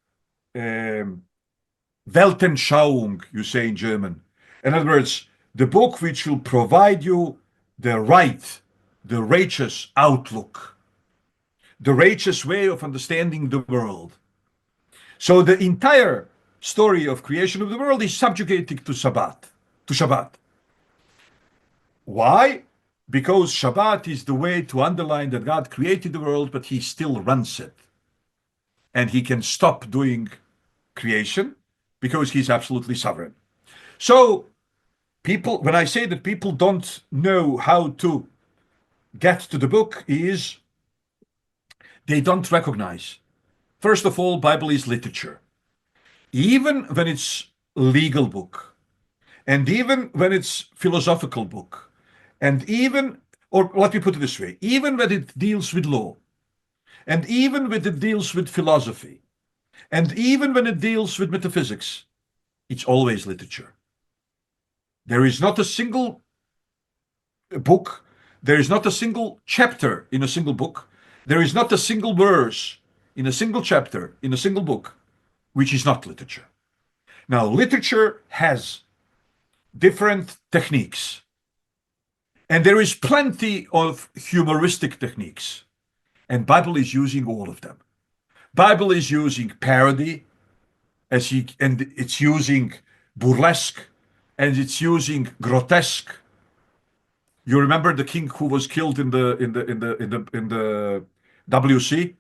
Weltanschauung, you say in German. In other words, the book which will provide you the right, the righteous outlook, the righteous way of understanding the world. So the entire story of creation of the world is subjugated to Shabbat. Why? Because Shabbat is the way to underline that God created the world, but he still runs it. And he can stop doing creation because he's absolutely sovereign. So people, when I say that people don't know how to get to the book, is they don't recognize. First of all, Bible is literature. Even when it's legal book, and even when it's philosophical book, and even, or let me put it this way, even when it deals with law, and even when it deals with philosophy, and even when it deals with metaphysics, it's always literature. There is not a single book, there is not a single chapter in a single book, there is not a single verse in a single chapter in a single book, which is not literature. Now, literature has different techniques, and there is plenty of humoristic techniques, and Bible is using all of them. Bible is using parody, and it's using burlesque, and it's using grotesque. You remember the king who was killed in the WC,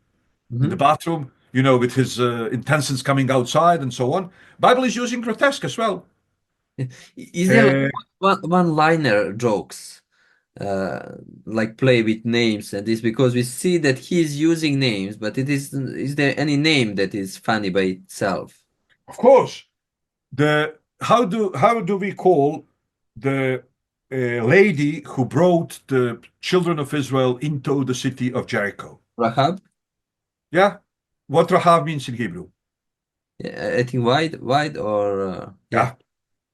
in the bathroom, with his intestines coming outside and so on. Bible is using grotesque as well. Is there one-liner jokes, like play with names and this? Because we see that he's using names, but is there any name that is funny by itself? Of course, how do we call the lady who brought the children of Israel into the city of Jericho? Rahab? Yeah, what Rahab means in Hebrew? Yeah, I think wide or Yeah,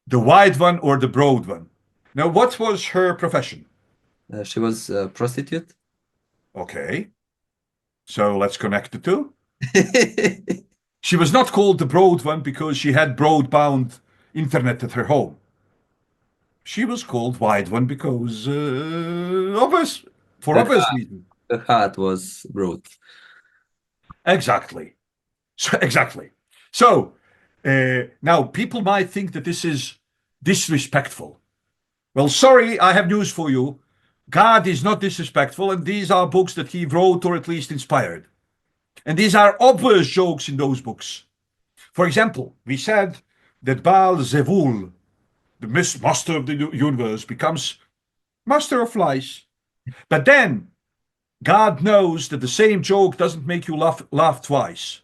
the wide one or the broad one. Now, what was her profession? She was a prostitute. Okay, so let's connect the two. She was not called the broad one because she had broadband internet at her home. She was called wide one because for Her obvious heart, reasons. her heart was broad. Exactly. Exactly. So now people might think that this is disrespectful. Well, sorry, I have news for you. God is not disrespectful, and these are books that he wrote or at least inspired. And these are obvious jokes in those books. For example, we said that Baal Zevul, the master of the universe, becomes master of lies. But then God knows that the same joke doesn't make you laugh twice.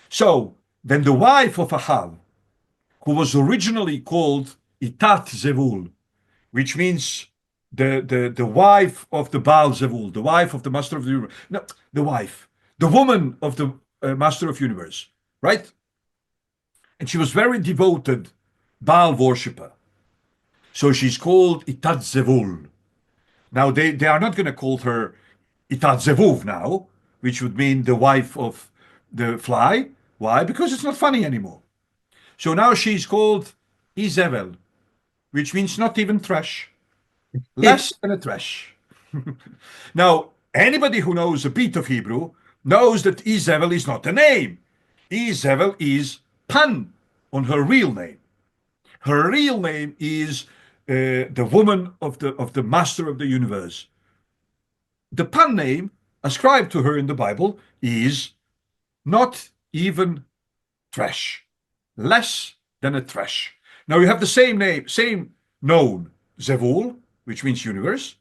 So when the wife of Ahab, who was originally called Itat Zevul, which means the wife of the Baal Zevul, the wife of the master of the universe, no, the woman of the master of universe, right? And she was very devoted Baal worshipper. So she's called Itat Zevul. Now they are not going to call her Itat Zevuv now, which would mean the wife of the fly. Why? Because it's not funny anymore. So now she's called Izevel, which means not even trash. Less than a trash. Now, anybody who knows a bit of Hebrew knows that Izevel is not a name. Izevel is pun on her real name. Her real name is the woman of the master of the universe. The pun name ascribed to her in the Bible is not even trash. Less then a trash. Now you have the same name, same noun, Zevul, which means universe.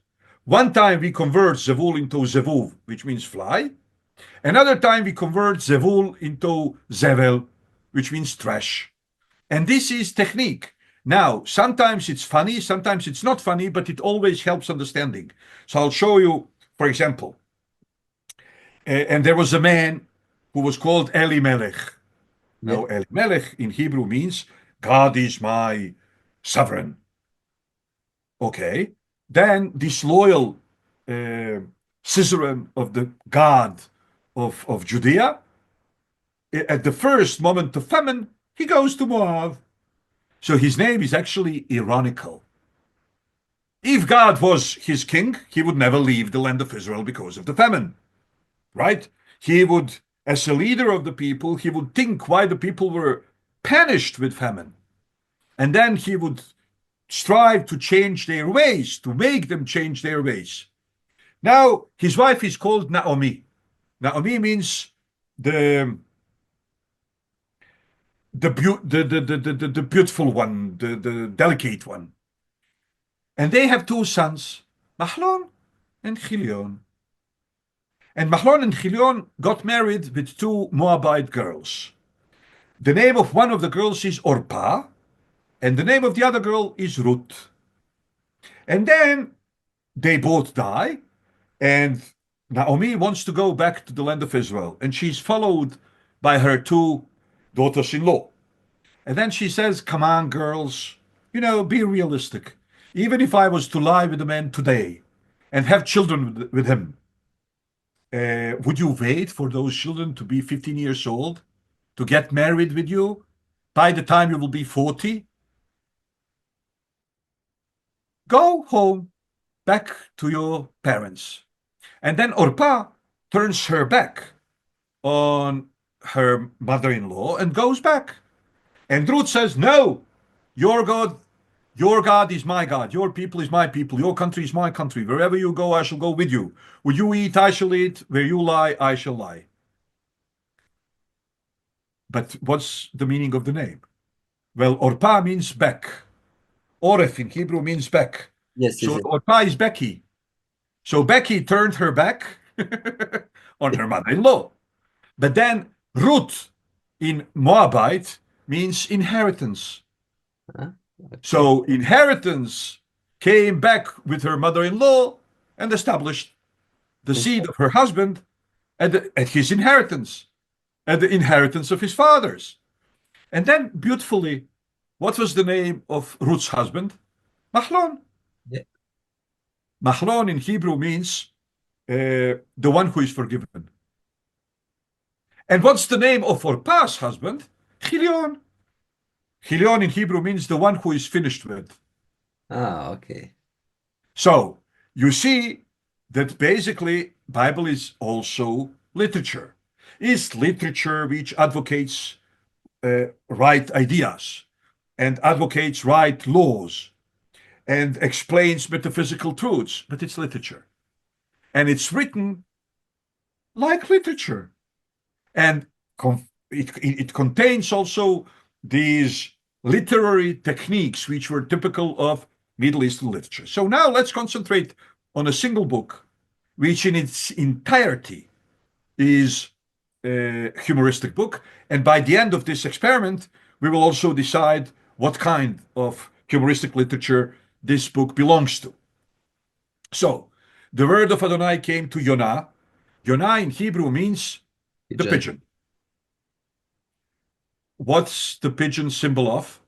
One time we convert Zevul into Zevuv, which means fly. Another time we convert Zevul into Zevel, which means trash. And this is technique. Now, sometimes it's funny, sometimes it's not funny, but it always helps understanding. So I'll show you, for example, and there was a man who was called Elimelech. Yeah. Now, Elimelech in Hebrew means God is my sovereign. Okay. Then this loyal suzerain of the God of Judea, at the first moment of famine, he goes to Moab. So his name is actually ironical. If God was his king, he would never leave the land of Israel because of the famine, right? He would, as a leader of the people, he would think why the people were punished with famine. And then he would strive to change their ways, to make them change their ways. Now, his wife is called Naomi. Naomi means the beautiful one, the delicate one. And they have two sons, Mahlon and Chilion. And Mahlon and Chilion got married with two Moabite girls. The name of one of the girls is Orpah, and the name of the other girl is Ruth. And then they both die, and Naomi wants to go back to the land of Israel, and she's followed by her two daughters-in-law. And then she says, come on, girls, be realistic. Even if I was to lie with a man today and have children with him, would you wait for those children to be 15 years old to get married with you by the time you will be 40? Go home, back to your parents. And then Orpah turns her back on her mother-in-law and goes back. And Ruth says, no, your God is my God. Your people is my people. Your country is my country. Wherever you go, I shall go with you. Where you eat, I shall eat. Where you lie, I shall lie. But what's the meaning of the name? Well, Orpah means back. Oref in Hebrew means back. Yes, So yes. Orpah is Becky. So Becky turned her back on her mother-in-law. But then Ruth in Moabite means inheritance. Okay. So inheritance came back with her mother-in-law and established the seed of her husband at his inheritance, at the inheritance of his fathers. And then beautifully, what was the name of Ruth's husband? Mahlon. Yeah. Mahlon in Hebrew means the one who is forgiven. And what's the name of Orpah's husband? Chilion. Chilion in Hebrew means the one who is finished with. Ah, okay. So you see that basically Bible is also literature. It's literature which advocates right ideas and advocates right laws and explains metaphysical truths, but it's literature. And it's written like literature. And it contains also these literary techniques which were typical of Middle Eastern literature. So now let's concentrate on a single book, which in its entirety is a humoristic book. And by the end of this experiment, we will also decide what kind of humoristic literature this book belongs to. So, the word of Adonai came to Jonah. Jonah in Hebrew means the pigeon. What's the pigeon symbol of?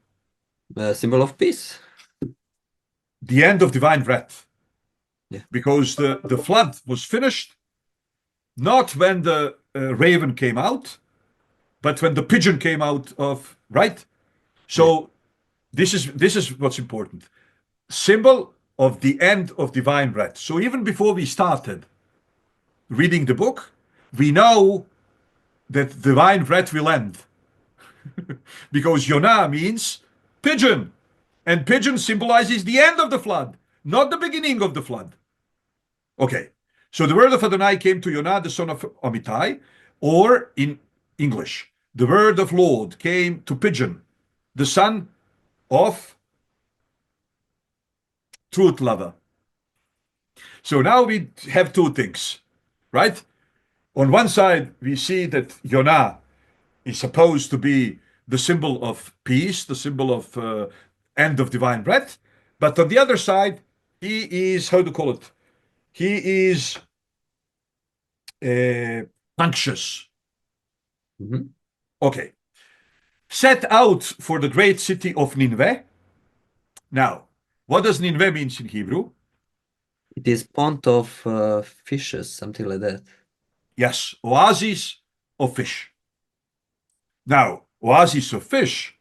Symbol of peace. The end of divine wrath. Yeah. Because the flood was finished, not when the raven came out, but when the pigeon came out of, right? So this is what's important. Symbol of the end of divine wrath. So even before we started reading the book, we know that divine wrath will end. Because Jonah means pigeon. And pigeon symbolizes the end of the flood, not the beginning of the flood. Okay, so the word of Adonai came to Jonah, the son of Amittai, or in English, the word of Lord came to pigeon, the son of truth lover. So now we have two things, right? On one side, we see that Jonah is supposed to be the symbol of peace, the symbol of end of divine breath. But on the other side, he is, how to call it? He is anxious. Mhm. Okay. Set out for the great city of Nineveh. Now, what does Nineveh mean in Hebrew? It is pond of fishes, something like that. Yes, oasis of fish. Now, oasis of fish,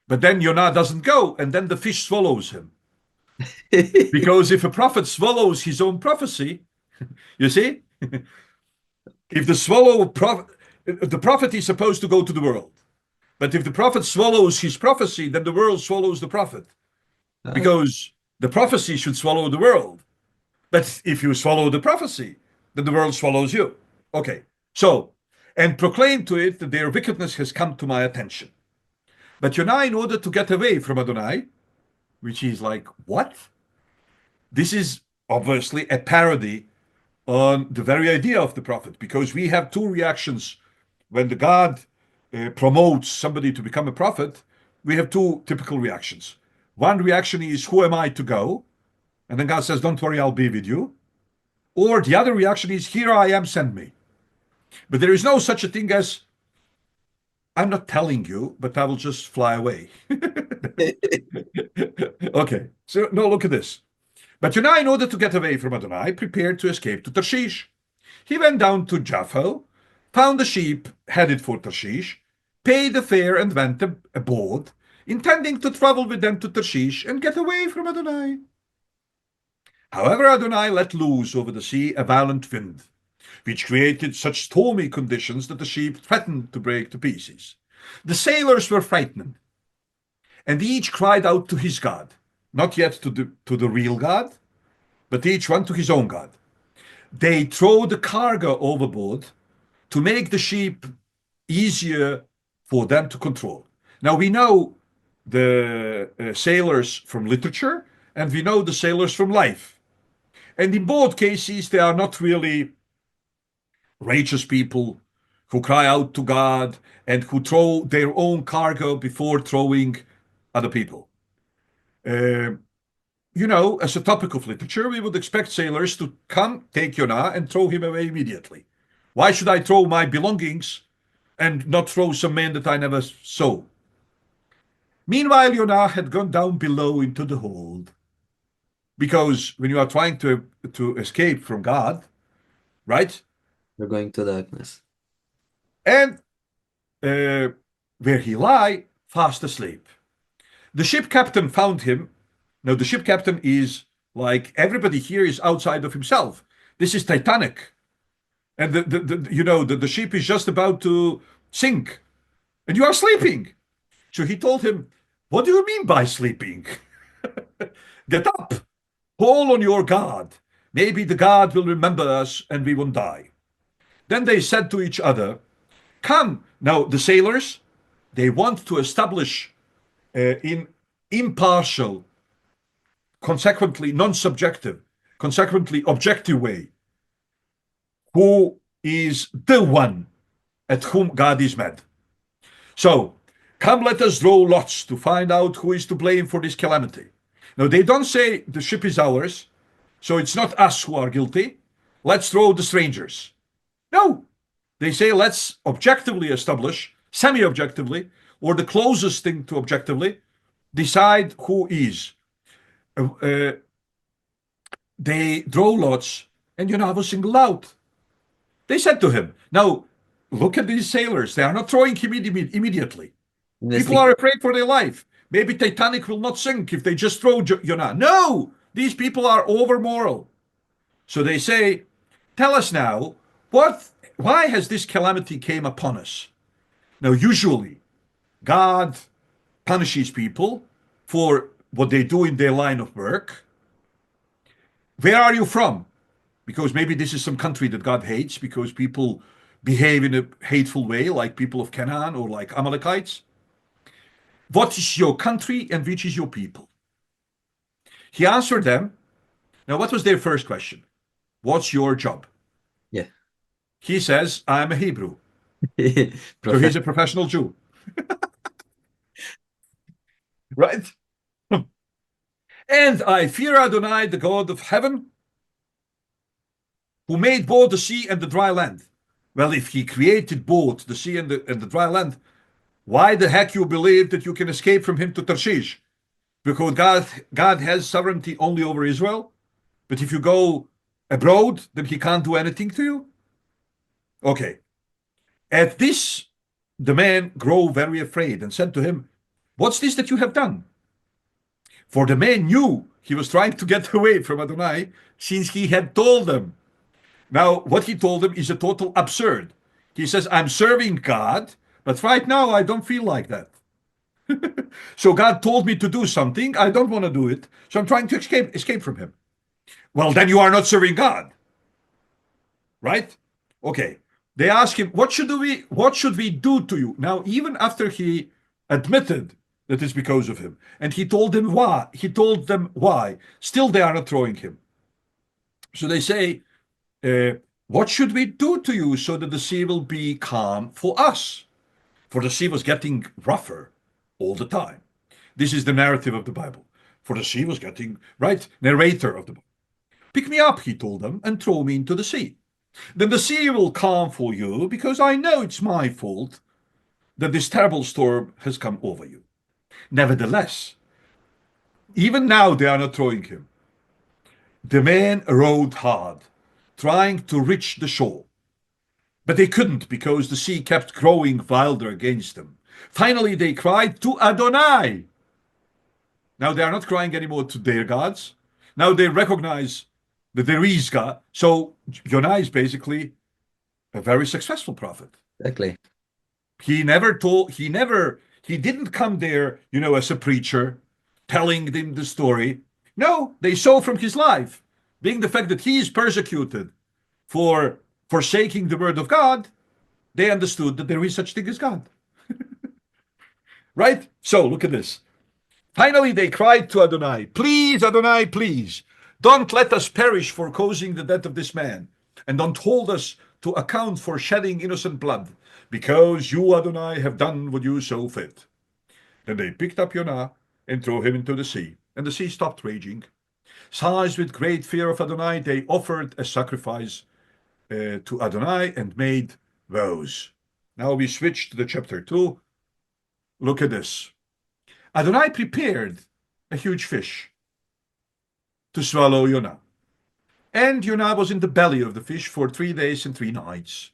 but then Jonah doesn't go, and then the fish swallows him. Because if a prophet swallows his own prophecy, you see, if the prophet is supposed to go to the world, but if the prophet swallows his prophecy, then the world swallows the prophet, Ah, because the prophecy should swallow the world. But if you swallow the prophecy, then the world swallows you. Okay, so, and proclaim to it that their wickedness has come to my attention. But Jonah, in order to get away from Adonai, which is like, what? This is obviously a parody on the very idea of the prophet, because we have two reactions when the God promotes somebody to become a prophet. We have two typical reactions. One reaction is, who am I to go? And then God says, don't worry, I'll be with you. Or the other reaction is, here I am, send me. But there is no such a thing as, I'm not telling you, but I will just fly away. Okay, so no, look at this. But Jonah, in order to get away from Adonai, prepared to escape to Tarshish. He went down to Jaffa, found a sheep headed for Tarshish, paid the fare and went aboard, intending to travel with them to Tarshish and get away from Adonai. However, Adonai let loose over the sea a violent wind, which created such stormy conditions that the sheep threatened to break to pieces. The sailors were frightened, and each cried out to his God, not yet to the real God, but each one to his own God. They throw the cargo overboard to make the sheep easier for them to control. Now we know the sailors from literature, and we know the sailors from life. And in both cases, they are not really righteous people who cry out to God and who throw their own cargo before throwing other people. Uh, as a topic of literature, we would expect sailors to come, take Jonah, and throw him away immediately. Why should I throw my belongings and not throw some man that I never saw? Meanwhile, Jonah had gone down below into the hold. Because when you are trying to escape from God, right? We're going to darkness. And where he lie, fast asleep. The ship captain found him. Now, the ship captain is like everybody here is outside of himself. This is Titanic. And the ship is just about to sink. And you are sleeping. So he told him, what do you mean by sleeping? Get up, call on your God. Maybe the God will remember us and we won't die. Then they said to each other, come. Now, the sailors, they want to establish in impartial, consequently non-subjective, consequently objective way, who is the one at whom God is mad. So, come, let us draw lots to find out who is to blame for this calamity. Now, they don't say the ship is ours, so it's not us who are guilty. Let's throw the strangers. No, they say let's objectively establish, semi objectively, or the closest thing to objectively, decide who is. They draw lots, and Jonah was singled out. They said to him, now, look at these sailors. They are not throwing him immediately. People are afraid for their life. Maybe Titanic will not sink if they just throw Jonah. No, these people are over moral. So they say, tell us now, why has this calamity came upon us? Now, usually, God punishes people for what they do in their line of work. Where are you from? Because maybe this is some country that God hates because people behave in a hateful way, like people of Canaan or like Amalekites. What is your country and which is your people? He answered them. Now, what was their first question? What's your job? Yeah. He says, I'm a Hebrew. So Prophet. he's a professional Jew. Right? And I fear Adonai, the God of heaven, who made both the sea and the dry land. Well, if he created both the sea and the dry land, why the heck you believe that you can escape from him to Tarshish? Because God has sovereignty only over Israel. But if you go abroad, then he can't do anything to you? Okay. At this, the man grew very afraid and said to him, what's this that you have done? For the man knew he was trying to get away from Adonai since he had told them. Now, what he told them is a total absurd. He says, I'm serving God, but right now I don't feel like that. So God told me to do something. I don't want to do it. So I'm trying to escape from him. Well, then you are not serving God. Right? Okay. They ask him, what should we do to you? Now, even after he admitted that it's because of him, and he told them why, still they are not throwing him. So they say, what should we do to you so that the sea will be calm for us? For the sea was getting rougher all the time. This is the narrative of the Bible. For the sea was getting, right? Narrator of the Bible. Pick me up, he told them, and throw me into the sea. Then the sea will calm for you, because I know it's my fault that this terrible storm has come over you. Nevertheless, even now they are not throwing him. The men rowed hard, trying to reach the shore. But they couldn't because the sea kept growing wilder against them. Finally, they cried to Adonai. Now they are not crying anymore to their gods. Now they recognize that there is God. So Jonah is basically a very successful prophet. Exactly. He didn't come there, as a preacher telling them the story. No, they saw from his life, being the fact that he is persecuted for forsaking the word of God, they understood that there is such thing as God. Right? So look at this. Finally, they cried to Adonai, please, Adonai, please, don't let us perish for causing the death of this man, and don't hold us to account for shedding innocent blood, because you, Adonai, have done what you saw fit. Then they picked up Jonah and threw him into the sea, and the sea stopped raging. Seized with great fear of Adonai, they offered a sacrifice to Adonai and made vows. Now we switch to the chapter 2. Look at this. Adonai prepared a huge fish to swallow Jonah. And Jonah was in the belly of the fish for 3 days and 3 nights.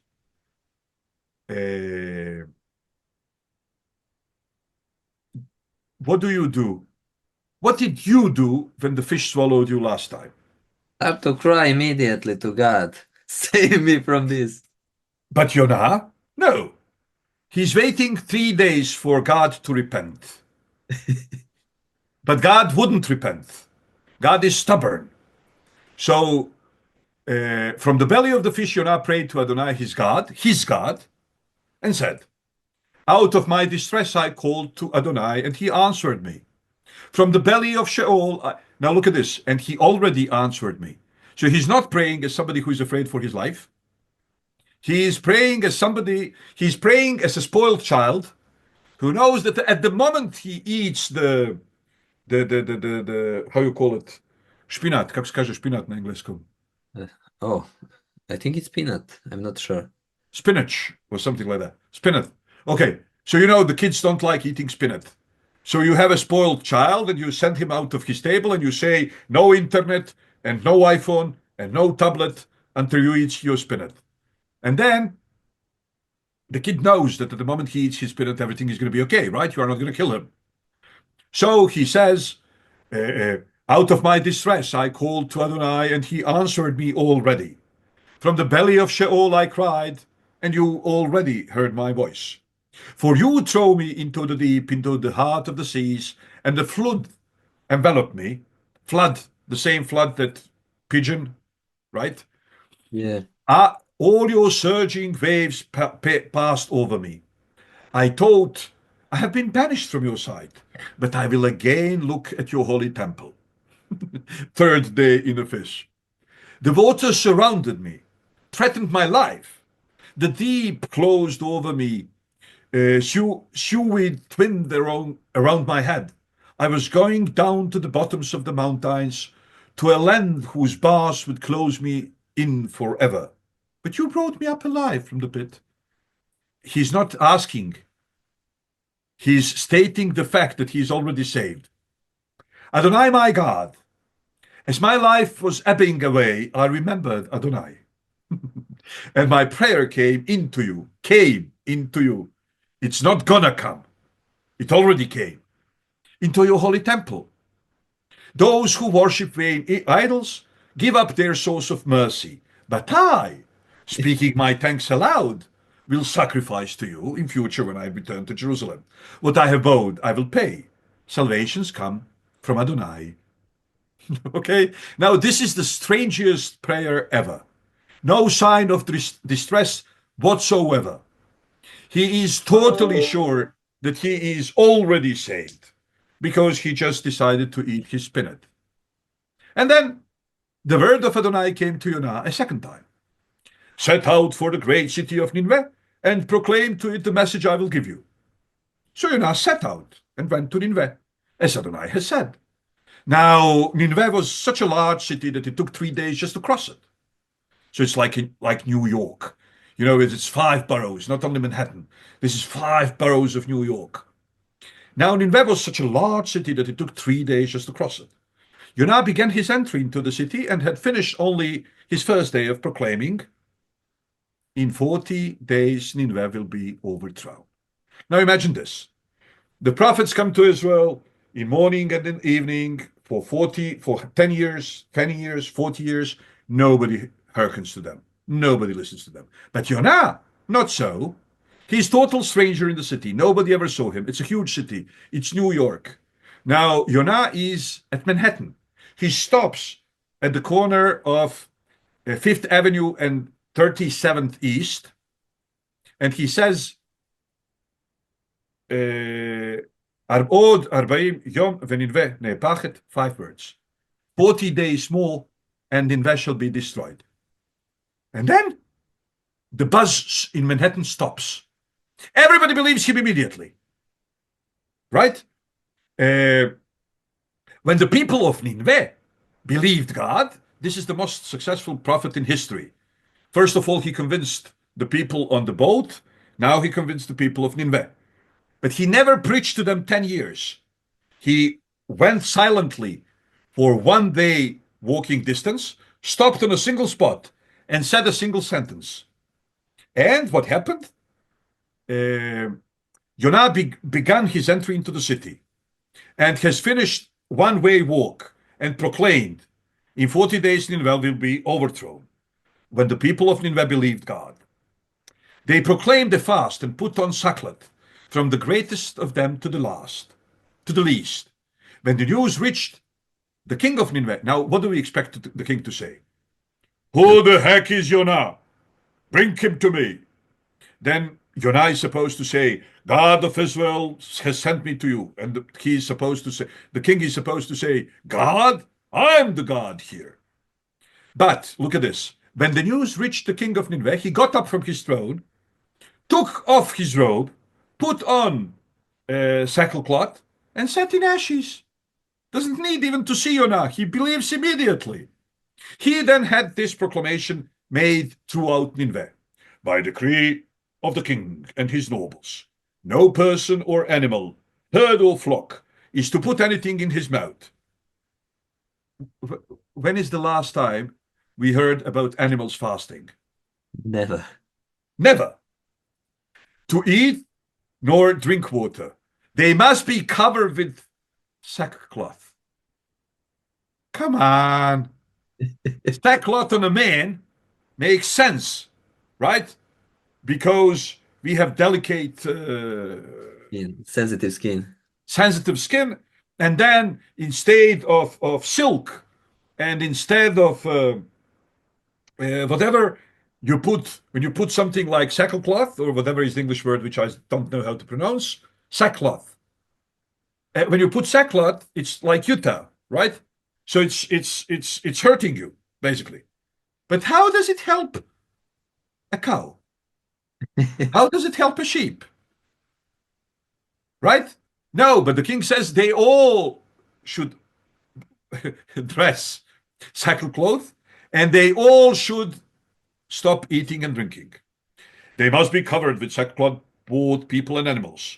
What do you do? What did you do when the fish swallowed you last time? I have to cry immediately to God. Save me from this. But Jonah? No. He's waiting 3 days for God to repent. But God wouldn't repent. God is stubborn. So from the belly of the fish, Jonah prayed to Adonai, his God, and said, out of my distress I called to Adonai, and he answered me. From the belly of Sheol, now look at this, and he already answered me. So he's not praying as somebody who is afraid for his life. He's praying as a spoiled child who knows that at the moment he eats the how you call it? Špinat. Как скажешь špinat на английском? Oh, I think it's peanut. I'm not sure. Spinach or something like that. Spinach. Okay, so the kids don't like eating spinach. So you have a spoiled child and you send him out of his table and you say, no internet and no iPhone and no tablet until you eat your spinach. And then the kid knows that at the moment he eats his spinach, everything is going to be okay, right? You are not going to kill him. So he says, out of my distress I called to Adonai, and he answered me already. From the belly of Sheol I cried, and you already heard my voice. For you throw me into the deep, into the heart of the seas, and the flood enveloped me. Flood, the same flood that pigeon, right? Yeah. All your surging waves passed over me. I thought I have been banished from your sight, but I will again look at your holy temple. Third day in a fish. The waters surrounded me, threatened my life. The deep closed over me, seaweed twinned around my head. I was going down to the bottoms of the mountains, to a land whose bars would close me in forever. But you brought me up alive from the pit. He's not asking. He's stating the fact that he's already saved. Adonai, my God, as my life was ebbing away, I remembered Adonai. And my prayer came into you, It's not gonna come. It already came into your holy temple. Those who worship vain idols give up their source of mercy. But I, speaking my thanks aloud, will sacrifice to you in future when I return to Jerusalem. What I have vowed, I will pay. Salvations come from Adonai. Okay? Now, this is the strangest prayer ever. No sign of distress whatsoever. He is totally sure that he is already saved because he just decided to eat his spinach. And then the word of Adonai came to Jonah a second time. Set out for the great city of Nineveh and proclaim to it the message I will give you. So Jonah set out and went to Nineveh, as Adonai has said. Now, Nineveh was such a large city that it took 3 days just to cross it. So it's like New York. You know, it's 5 boroughs, not only Manhattan. This is 5 boroughs of New York. Now, Nineveh was such a large city that it took 3 days just to cross it. Jonah began his entry into the city and had finished only his first day of proclaiming, in 40 days Nineveh will be overthrown. Now imagine this. The prophets come to Israel in morning and in evening for 10 years, 40 years. Nobody hearkens to them. Nobody listens to them. But Jonah, not so. He's total stranger in the city. Nobody ever saw him. It's a huge city. It's New York. Now, Jonah is at Manhattan. He stops at the corner of 5th Avenue and 37th East. And he says, Od 40 yom v'Nineveh ne'epachet, 5 words. 40 days more and Nineveh shall be destroyed. And then the buzz in Manhattan stops. Everybody believes him immediately. Right? When the people of Nineveh believed God, this is the most successful prophet in history. First of all, he convinced the people on the boat. Now he convinced the people of Nineveh. But he never preached to them 10 years. He went silently for 1 day walking distance, stopped on a single spot, and said a single sentence. And what happened? Jonah began his entry into the city and has finished 1-way walk and proclaimed, in 40 days Nineveh will be overthrown. When the people of Nineveh believed God, they proclaimed a fast and put on sackcloth, from the greatest of them to the least. When the news reached the king of Nineveh, now what do we expect the king to say? Who the heck is Jonah? Bring him to me. Then Jonah is supposed to say, God of Israel has sent me to you. And the king is supposed to say, God? I'm the God here. But look at this. When the news reached the king of Nineveh, he got up from his throne, took off his robe, put on sackcloth, and sat in ashes. Doesn't need even to see Jonah. He believes immediately. He then had this proclamation made throughout Nineveh. By decree of the king and his nobles, no person or animal, herd or flock, is to put anything in his mouth. When is the last time we heard about animals fasting? Never. Never. To eat nor drink water. They must be covered with sackcloth. Come on. Sackcloth on a man makes sense, right? Because we have delicate, sensitive skin. And then instead of silk and instead of whatever you put, when you put something like sackcloth or whatever is the English word, which I don't know how to pronounce, sackcloth. When you put sackcloth, it's like Utah, right? So it's hurting you basically. But how does it help a cow? How does it help a sheep? Right? No, but the king says they all should dress sackcloth and they all should stop eating and drinking. They must be covered with sackcloth, both people and animals.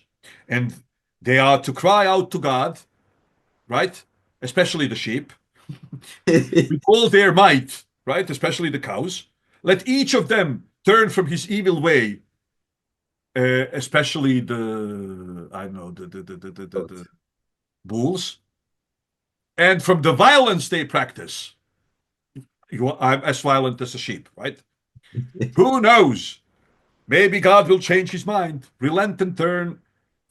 And they are to cry out to God, right? Especially the sheep, with all their might, right? Especially the cows. Let each of them turn from his evil way, especially the, I don't know, the bulls, and from the violence they practice. I'm as violent as a sheep, right? Who knows? Maybe God will change his mind, relent and turn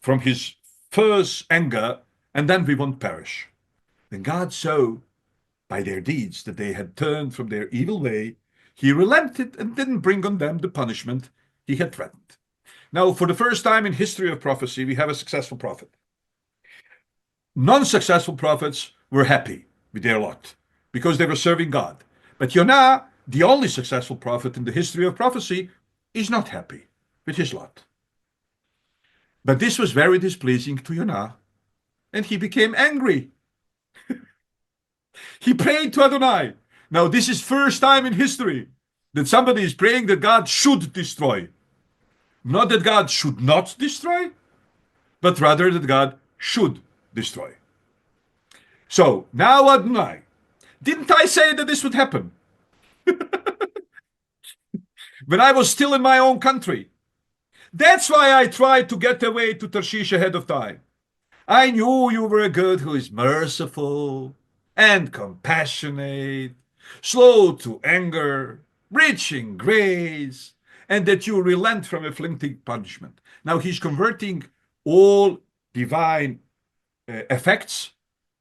from his first anger, and then we won't perish. Then God saw by their deeds that they had turned from their evil way. He relented and didn't bring on them the punishment he had threatened. Now, for the first time in history of prophecy, we have a successful prophet. Non-successful prophets were happy with their lot because they were serving God. But Jonah, the only successful prophet in the history of prophecy, is not happy with his lot. But this was very displeasing to Jonah, and he became angry. He prayed to Adonai. Now, this is first time in history that somebody is praying that God should destroy. Not that God should not destroy, but rather that God should destroy. So, now Adonai, didn't I say that this would happen? When I was still in my own country. That's why I tried to get away to Tarshish ahead of time. I knew you were a God who is merciful and compassionate, slow to anger, rich in grace, and that you relent from inflicting punishment. Now he's converting all divine effects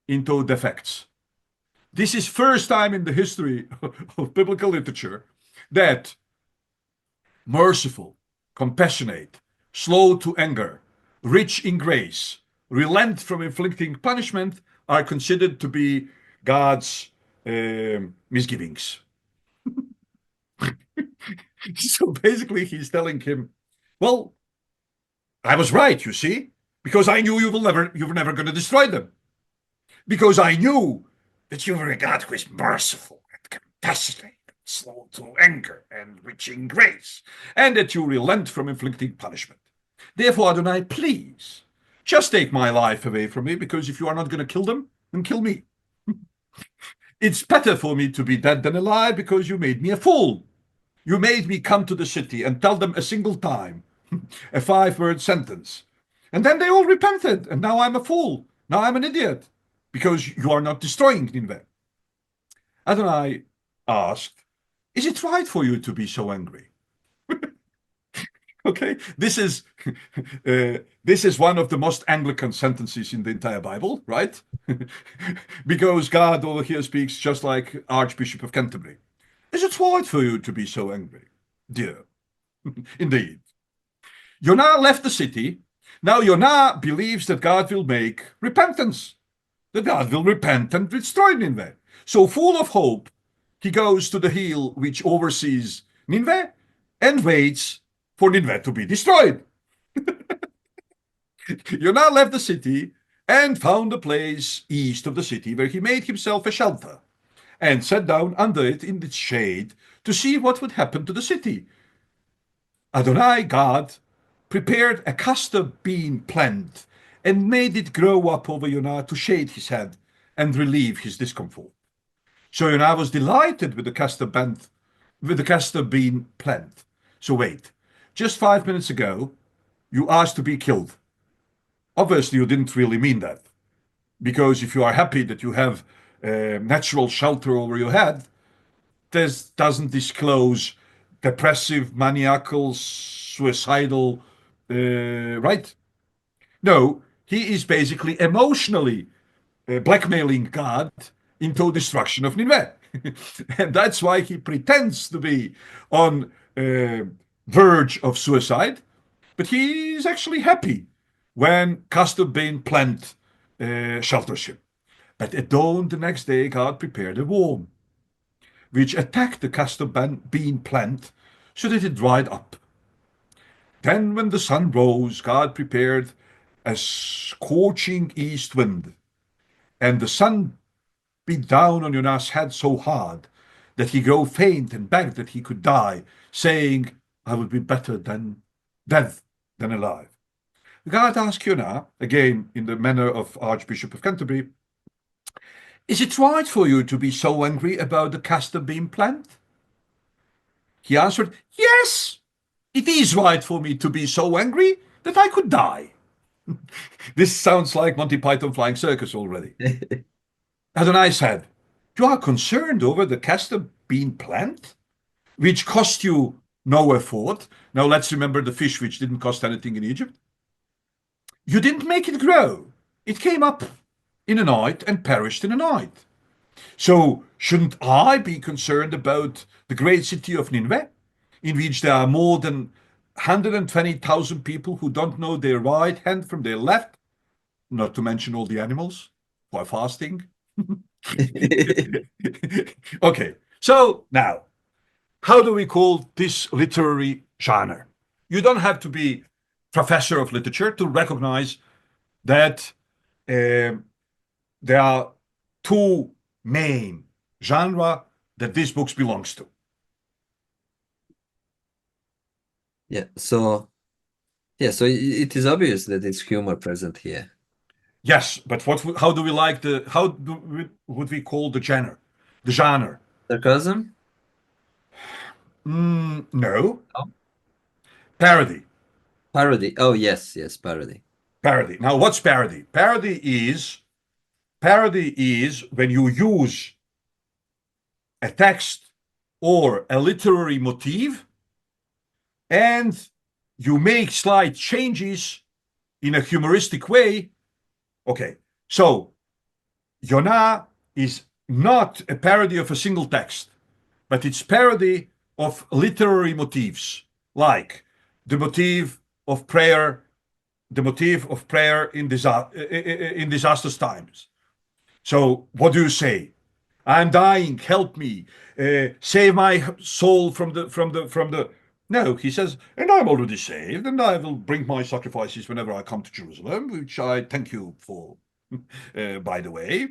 into defects. This is first time in the history of biblical literature that merciful, compassionate, slow to anger, rich in grace, relent from inflicting punishment are considered to be God's misgivings. So basically, he's telling him, well, I was right, you see, because I knew you were never going to destroy them. Because I knew that you were a God who is merciful and compassionate, slow to anger and rich in grace, and that you relent from inflicting punishment. Therefore, Adonai, please, just take my life away from me, because if you are not going to kill them, then kill me. It's better for me to be dead than alive, because you made me a fool. You made me come to the city and tell them a single time, a 5-word sentence. And then they all repented, and now I'm a fool. Now I'm an idiot, because you are not destroying Nineveh. Adonai asked, is it right for you to be so angry? Okay, this is one of the most Anglican sentences in the entire Bible, right? Because God over here speaks just like Archbishop of Canterbury. Is it right for you to be so angry? Dear, indeed. Jonah left the city. Now Jonah believes that God will make repentance, that God will repent and destroy Nineveh. So full of hope, he goes to the hill which oversees Nineveh and waits for Nineveh to be destroyed. Jonah left the city and found a place east of the city where he made himself a shelter and sat down under it in its shade to see what would happen to the city. Adonai, God, prepared a castor bean plant and made it grow up over Jonah to shade his head and relieve his discomfort. So Jonah was delighted with the castor bean plant. So wait, just 5 minutes ago, you asked to be killed. Obviously, you didn't really mean that. Because if you are happy that you have natural shelter over your head, this doesn't disclose depressive, maniacal, suicidal, right? No, he is basically emotionally blackmailing God into destruction of Nineveh. And that's why he pretends to be on verge of suicide, but he is actually happy when Castor Bane plant shelters him. But at dawn the next day, God prepared a worm, which attacked the castor bean plant so that it dried up. Then, when the sun rose, God prepared a scorching east wind, and the sun beat down on Jonah's head so hard that he grew faint and begged that he could die, saying, I would be better than dead than alive. God asked Jonah, again in the manner of Archbishop of Canterbury, is it right for you to be so angry about the castor bean plant? He answered, yes, it is right for me to be so angry that I could die. This sounds like Monty Python Flying Circus already. Adonai said, you are concerned over the castor bean plant, which cost you no effort. Now let's remember the fish which didn't cost anything in Egypt. You didn't make it grow. It came up in a night and perished in a night. So shouldn't I be concerned about the great city of Nineveh, in which there are more than 120,000 people who don't know their right hand from their left, not to mention all the animals who are fasting? Okay, so now, how do we call this literary genre? You don't have to be professor of literature to recognize that there are two main genre that this book belongs to. So it is obvious that it's humor present here. Yes, but how do we like would we call the genre? The genre? Sarcasm? No. Oh. Parody. Parody. Oh, yes, parody. Parody. Now, what's parody? Parody is when you use a text or a literary motif and you make slight changes in a humoristic way. Okay, so Jonah is not a parody of a single text, but it's parody of literary motifs, like the motif of prayer, in disastrous times. So, what do you say? I'm dying. Help me. Save my soul from the. No, he says, and I'm already saved, and I will bring my sacrifices whenever I come to Jerusalem, which I thank you for, by the way,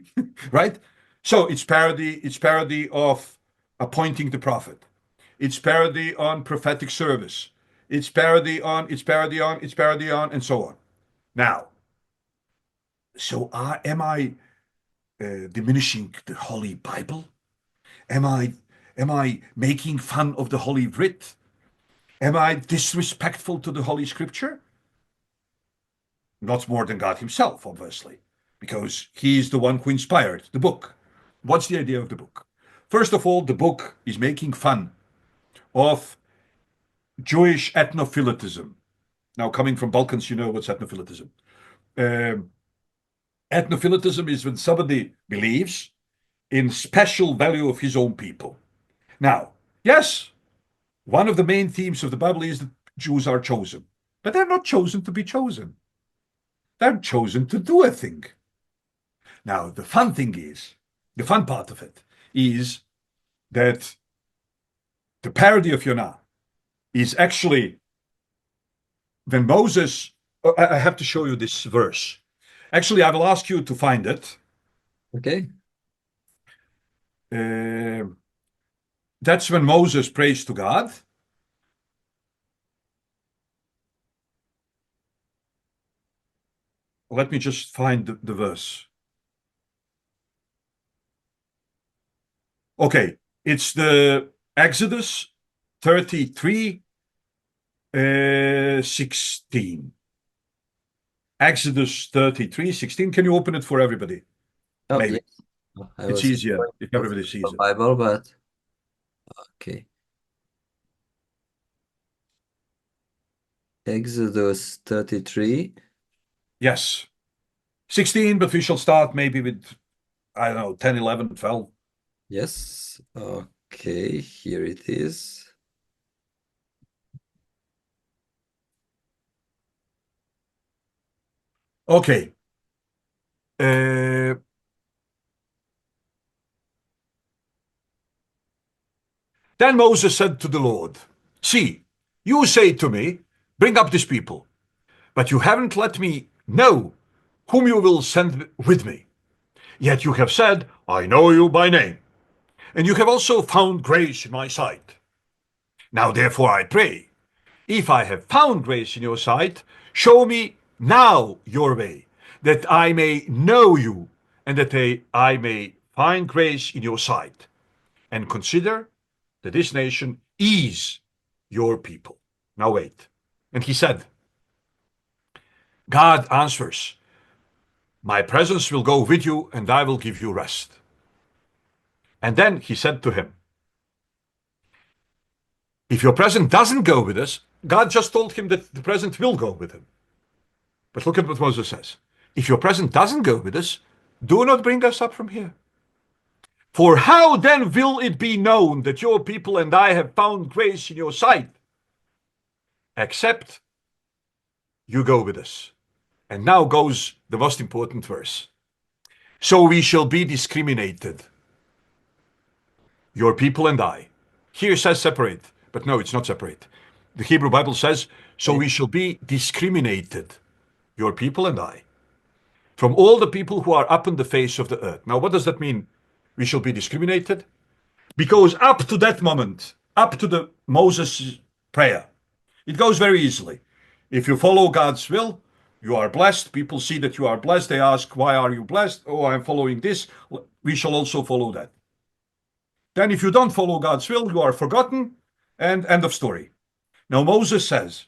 right? So it's parody. It's parody of appointing the prophet. It's parody on prophetic service. It's parody on. It's parody on. It's parody on, and so on. Now, so am I diminishing the Holy Bible? Am I making fun of the Holy Writ? Am I disrespectful to the Holy Scripture? Not more than God himself, obviously, because he is the one who inspired the book. What's the idea of the book? First of all, the book is making fun of Jewish ethnophilitism. Now, coming from Balkans, you know what's ethnophilitism. Ethnophilitism is when somebody believes in special value of his own people. Now, yes, one of the main themes of the Bible is that Jews are chosen, but they're not chosen to be chosen. They're chosen to do a thing. Now, the fun part of it is that the parody of Jonah is actually when Moses, I have to show you this verse. Actually, I will ask you to find it. Okay. That's when Moses prays to God. Let me just find the verse. Okay, it's the Exodus 33, 16. Exodus 33, 16. Can you open it for everybody? Oh, Maybe. yes. I It's was easier if everybody sees it. Bible, but okay. Exodus 33. Yes. 16, but we shall start maybe with, I don't know, 10, 11, 12. Yes. Okay, here it is. Okay. Uh, then Moses said to the Lord, "See, you say to me, bring up this people, but you haven't let me know whom you will send with me. Yet you have said, I know you by name, and you have also found grace in my sight. Now therefore I pray, if I have found grace in your sight, show me now your way, that I may know you, and that I may find grace in your sight, and consider that this nation is your people." Now wait. And he said, God answers, "My presence will go with you, and I will give you rest." And then he said to him, if your presence doesn't go with us, God just told him that the present will go with him. But look at what Moses says. If your present doesn't go with us, do not bring us up from here. For how then will it be known that your people and I have found grace in your sight? Except you go with us. And now goes the most important verse. So we shall be discriminated, your people and I. Here says separate, but no, it's not separate. The Hebrew Bible says, so we shall be discriminated, your people and I, from all the people who are up on the face of the earth. Now, what does that mean? We shall be discriminated? Because up to that moment, up to the Moses prayer, it goes very easily. If you follow God's will, you are blessed. People see that you are blessed. They ask, why are you blessed? Oh, I'm following this. We shall also follow that. Then if you don't follow God's will, you are forgotten, and end of story. Now Moses says,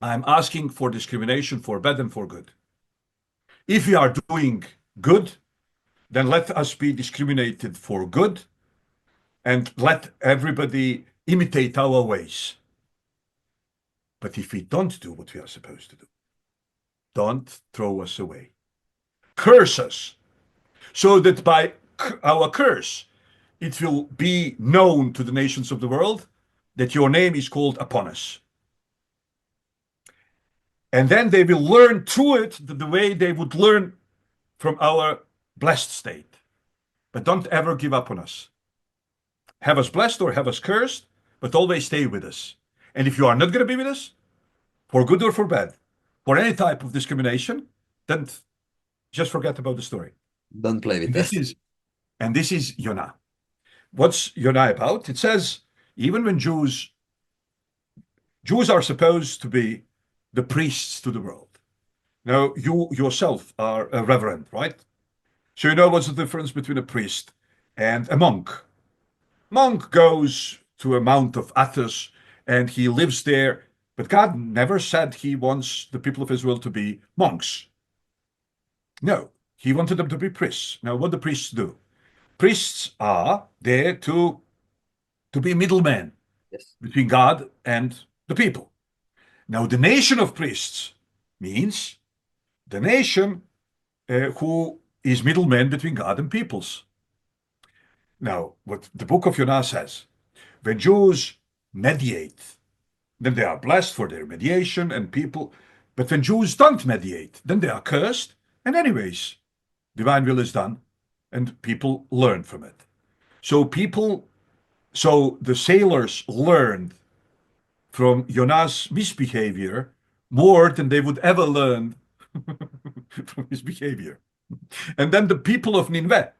I'm asking for discrimination for bad and for good. If we are doing good, then let us be discriminated for good, and let everybody imitate our ways. But if we don't do what we are supposed to do, don't throw us away. Curse us, so that by our curse, it will be known to the nations of the world that your name is called upon us. And then they will learn through it the way they would learn from our blessed state. But don't ever give up on us. Have us blessed or have us cursed, but always stay with us. And if you are not going to be with us, for good or for bad, for any type of discrimination, then just forget about the story. Don't play with And us. this is Jonah. What's Jonah about? It says, even when Jews are supposed to be the priests to the world. Now, you yourself are a reverend, right? So you know what's the difference between a priest and a monk. Monk goes to a Mount of Athos and he lives there, but God never said he wants the people of Israel to be monks. No, he wanted them to be priests. Now, what do priests do? Priests are there to be middlemen between God and the people. Now, the nation of priests means the nation who is middleman between God and peoples. Now, what the book of Jonah says, when Jews mediate, then they are blessed for their mediation and people. But when Jews don't mediate, then they are cursed. And anyways, divine will is done and people learn from it. So the sailors learned from Jonah's misbehavior more than they would ever learn from his behavior. And then the people of Nineveh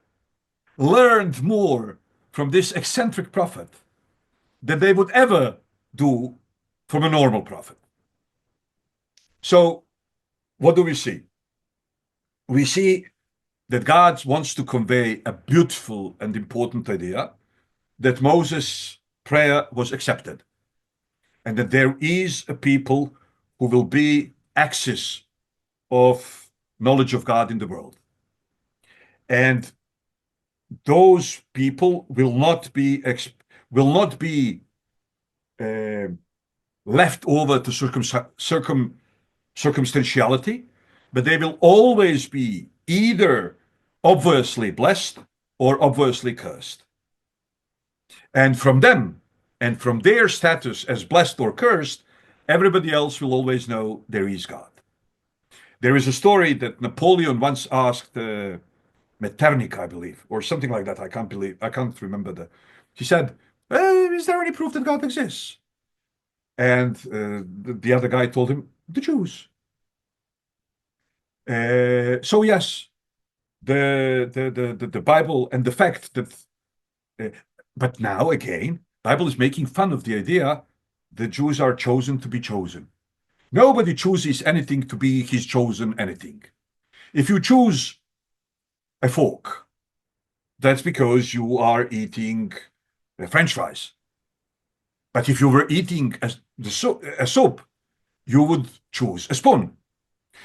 learned more from this eccentric prophet than they would ever do from a normal prophet. So, what do we see? We see that God wants to convey a beautiful and important idea that Moses' prayer was accepted, and that there is a people who will be access of knowledge of God in the world. And those people will not be left over to circumstantiality, but they will always be either obviously blessed or obviously cursed. And from them, and from their status as blessed or cursed, everybody else will always know there is God. There is a story that Napoleon once asked Metternich, I believe, or something like that. I can't remember he said, is there any proof that God exists? And the other guy told him, the Jews. So yes, the Bible and the fact that, uh, but now again, Bible is making fun of the idea the Jews are chosen to be chosen. Nobody chooses anything to be his chosen anything. If you choose a fork, that's because you are eating French fries. But if you were eating a soup, you would choose a spoon.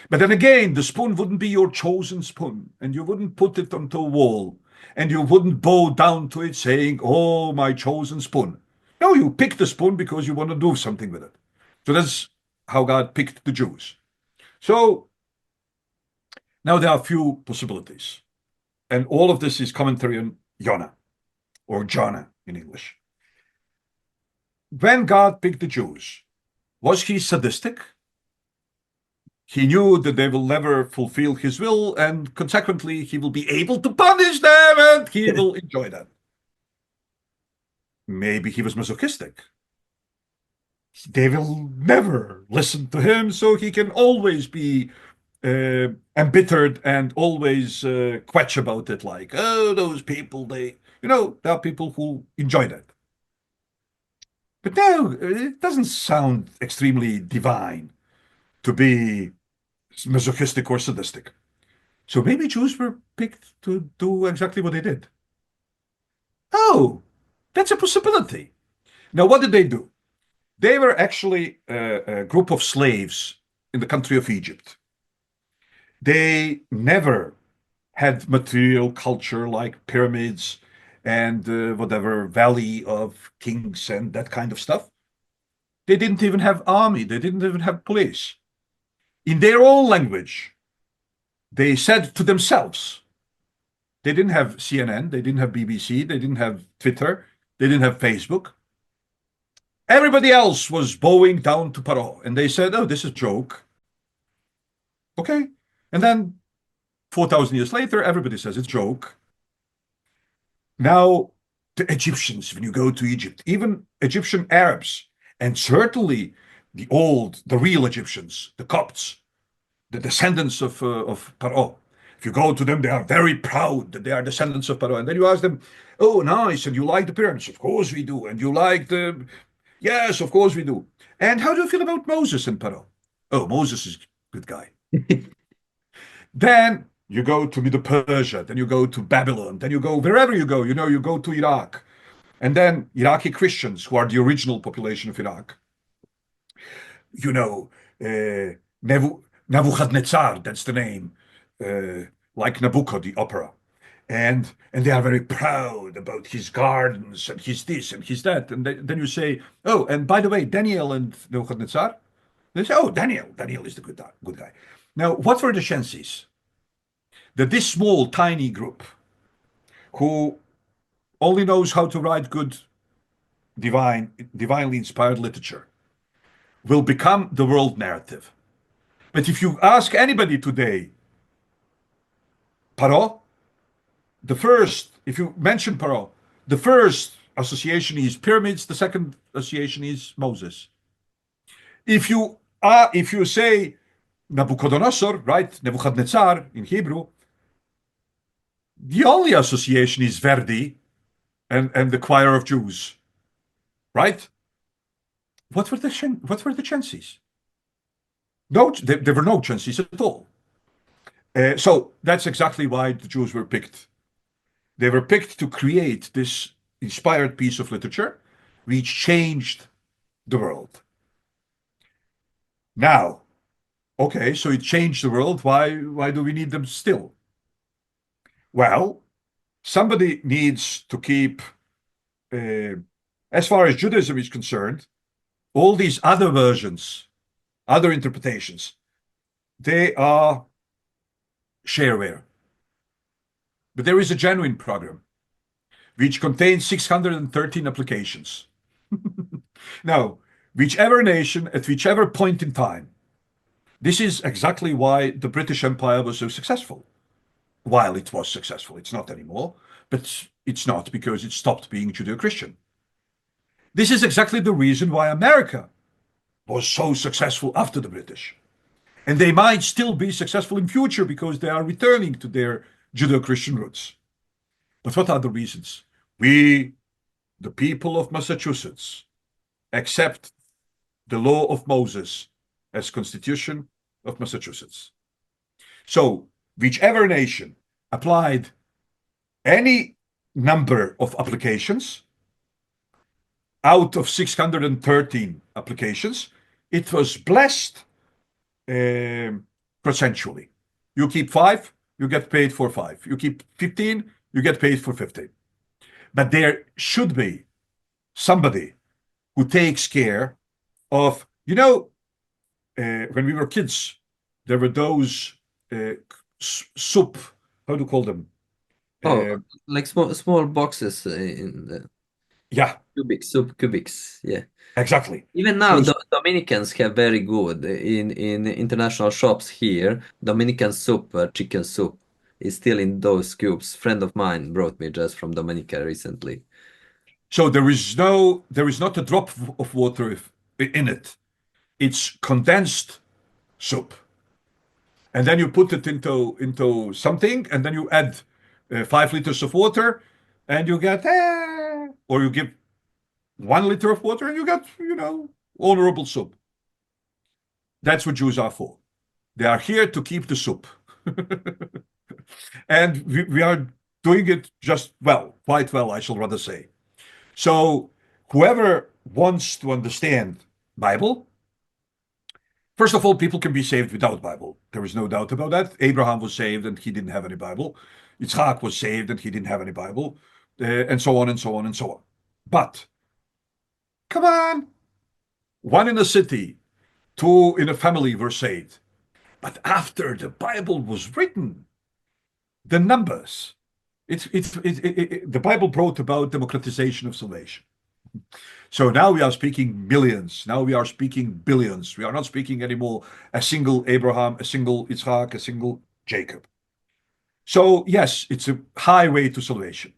But then again, the spoon wouldn't be your chosen spoon, and you wouldn't put it onto a wall, and you wouldn't bow down to it saying, oh, my chosen spoon. No, you picked the spoon because you want to do something with it. So that's how God picked the Jews. So now there are a few possibilities. And all of this is commentary on Jonah, or Jonah in English. When God picked the Jews, was he sadistic? He knew that they will never fulfill his will, and consequently, he will be able to punish them and he will enjoy that. Maybe he was masochistic. They will never listen to him, so he can always be embittered and always quatch about it, like, oh, those people, there are people who enjoy that. But no, it doesn't sound extremely divine to be masochistic or sadistic. So maybe Jews were picked to do exactly what they did. Oh, that's a possibility. Now, what did they do? They were actually a group of slaves in the country of Egypt. They never had material culture like pyramids and whatever valley of kings and that kind of stuff. They didn't even have army. They didn't even have police. In their own language, they said to themselves, they didn't have CNN, they didn't have BBC, they didn't have Twitter, they didn't have Facebook. Everybody else was bowing down to Paro, and they said, oh, this is a joke. Okay. And then 4,000 years later, everybody says it's a joke. Now, the Egyptians, when you go to Egypt, even Egyptian Arabs, and certainly the real Egyptians, the Copts, the descendants of Paro. If you go to them, they are very proud that they are descendants of Paro. And then you ask them, oh, nice, and you like the pyramids? Of course we do. And you like yes, of course we do. And how do you feel about Moses and Paro? Oh, Moses is a good guy. Then you go to Middle Persia, then you go to Babylon, then you go wherever you go, you go to Iraq. And then Iraqi Christians, who are the original population of Iraq, you know, uh, Nebuchadnezzar, that's the name, like Nabucco, the opera. And they are very proud about his gardens and his this and his that. And then you say, oh, and by the way, Daniel and Nebuchadnezzar, they say, oh, Daniel is the good guy. Now, what were the chances that this small, tiny group who only knows how to write good, divinely inspired literature will become the world narrative? But if you ask anybody today, Paro, if you mention Paro, the first association is pyramids, the second association is Moses. If you say Nabucodonosor, right, Nebuchadnezzar in Hebrew, the only association is Verdi and the choir of Jews, right? What were the chances? No, there were no chances at all. So that's exactly why the Jews were picked. They were picked to create this inspired piece of literature which changed the world. Now, okay, so it changed the world. Why do we need them still? Well, somebody needs to keep, uh, as far as Judaism is concerned, all these other versions, other interpretations, they are shareware. But there is a genuine program which contains 613 applications. Now, whichever nation at whichever point in time This is exactly why the British Empire was so successful. While it was successful, it's not anymore, but it's not because it stopped being Judeo-Christian. This is exactly the reason why America was so successful after the British. And they might still be successful in future because they are returning to their Judeo-Christian roots. But what are the reasons? We, the people of Massachusetts, accept the law of Moses as Constitution of Massachusetts. So whichever nation applied any number of applications out of 613 applications, it was blessed procentually. You keep 5, you get paid for 5. You keep 15, you get paid for 15. But there should be somebody who takes care of, when we were kids, there were those soup, how do you call them? Oh, like small boxes in the Yeah, soup cubics. Yeah. exactly. Even now, So, Dominicans have very good in international shops here. Dominican soup, chicken soup, is still in those cubes. Friend of mine brought me just from Dominica recently. so there is not a drop of water in it. It's condensed soup. And then you put it into something, and then you add 5 liters of water, and you get, or you give 1 liter of water, and you get, honorable soup. That's what Jews are for. They are here to keep the soup. And we are doing it just well, quite well, I shall rather say. So whoever wants to understand Bible, first of all, people can be saved without Bible. There is no doubt about that. Abraham was saved and he didn't have any Bible. Yitzhak was saved and he didn't have any Bible, and so on and so on and so on. But come on, one in a city, 2 in a family were saved. But after the Bible was written, the numbers, the Bible brought about democratization of salvation. So now we are speaking millions. Now we are speaking billions. We are not speaking anymore a single Abraham, a single Yitzhak, a single Jacob. So yes, it's a highway to salvation.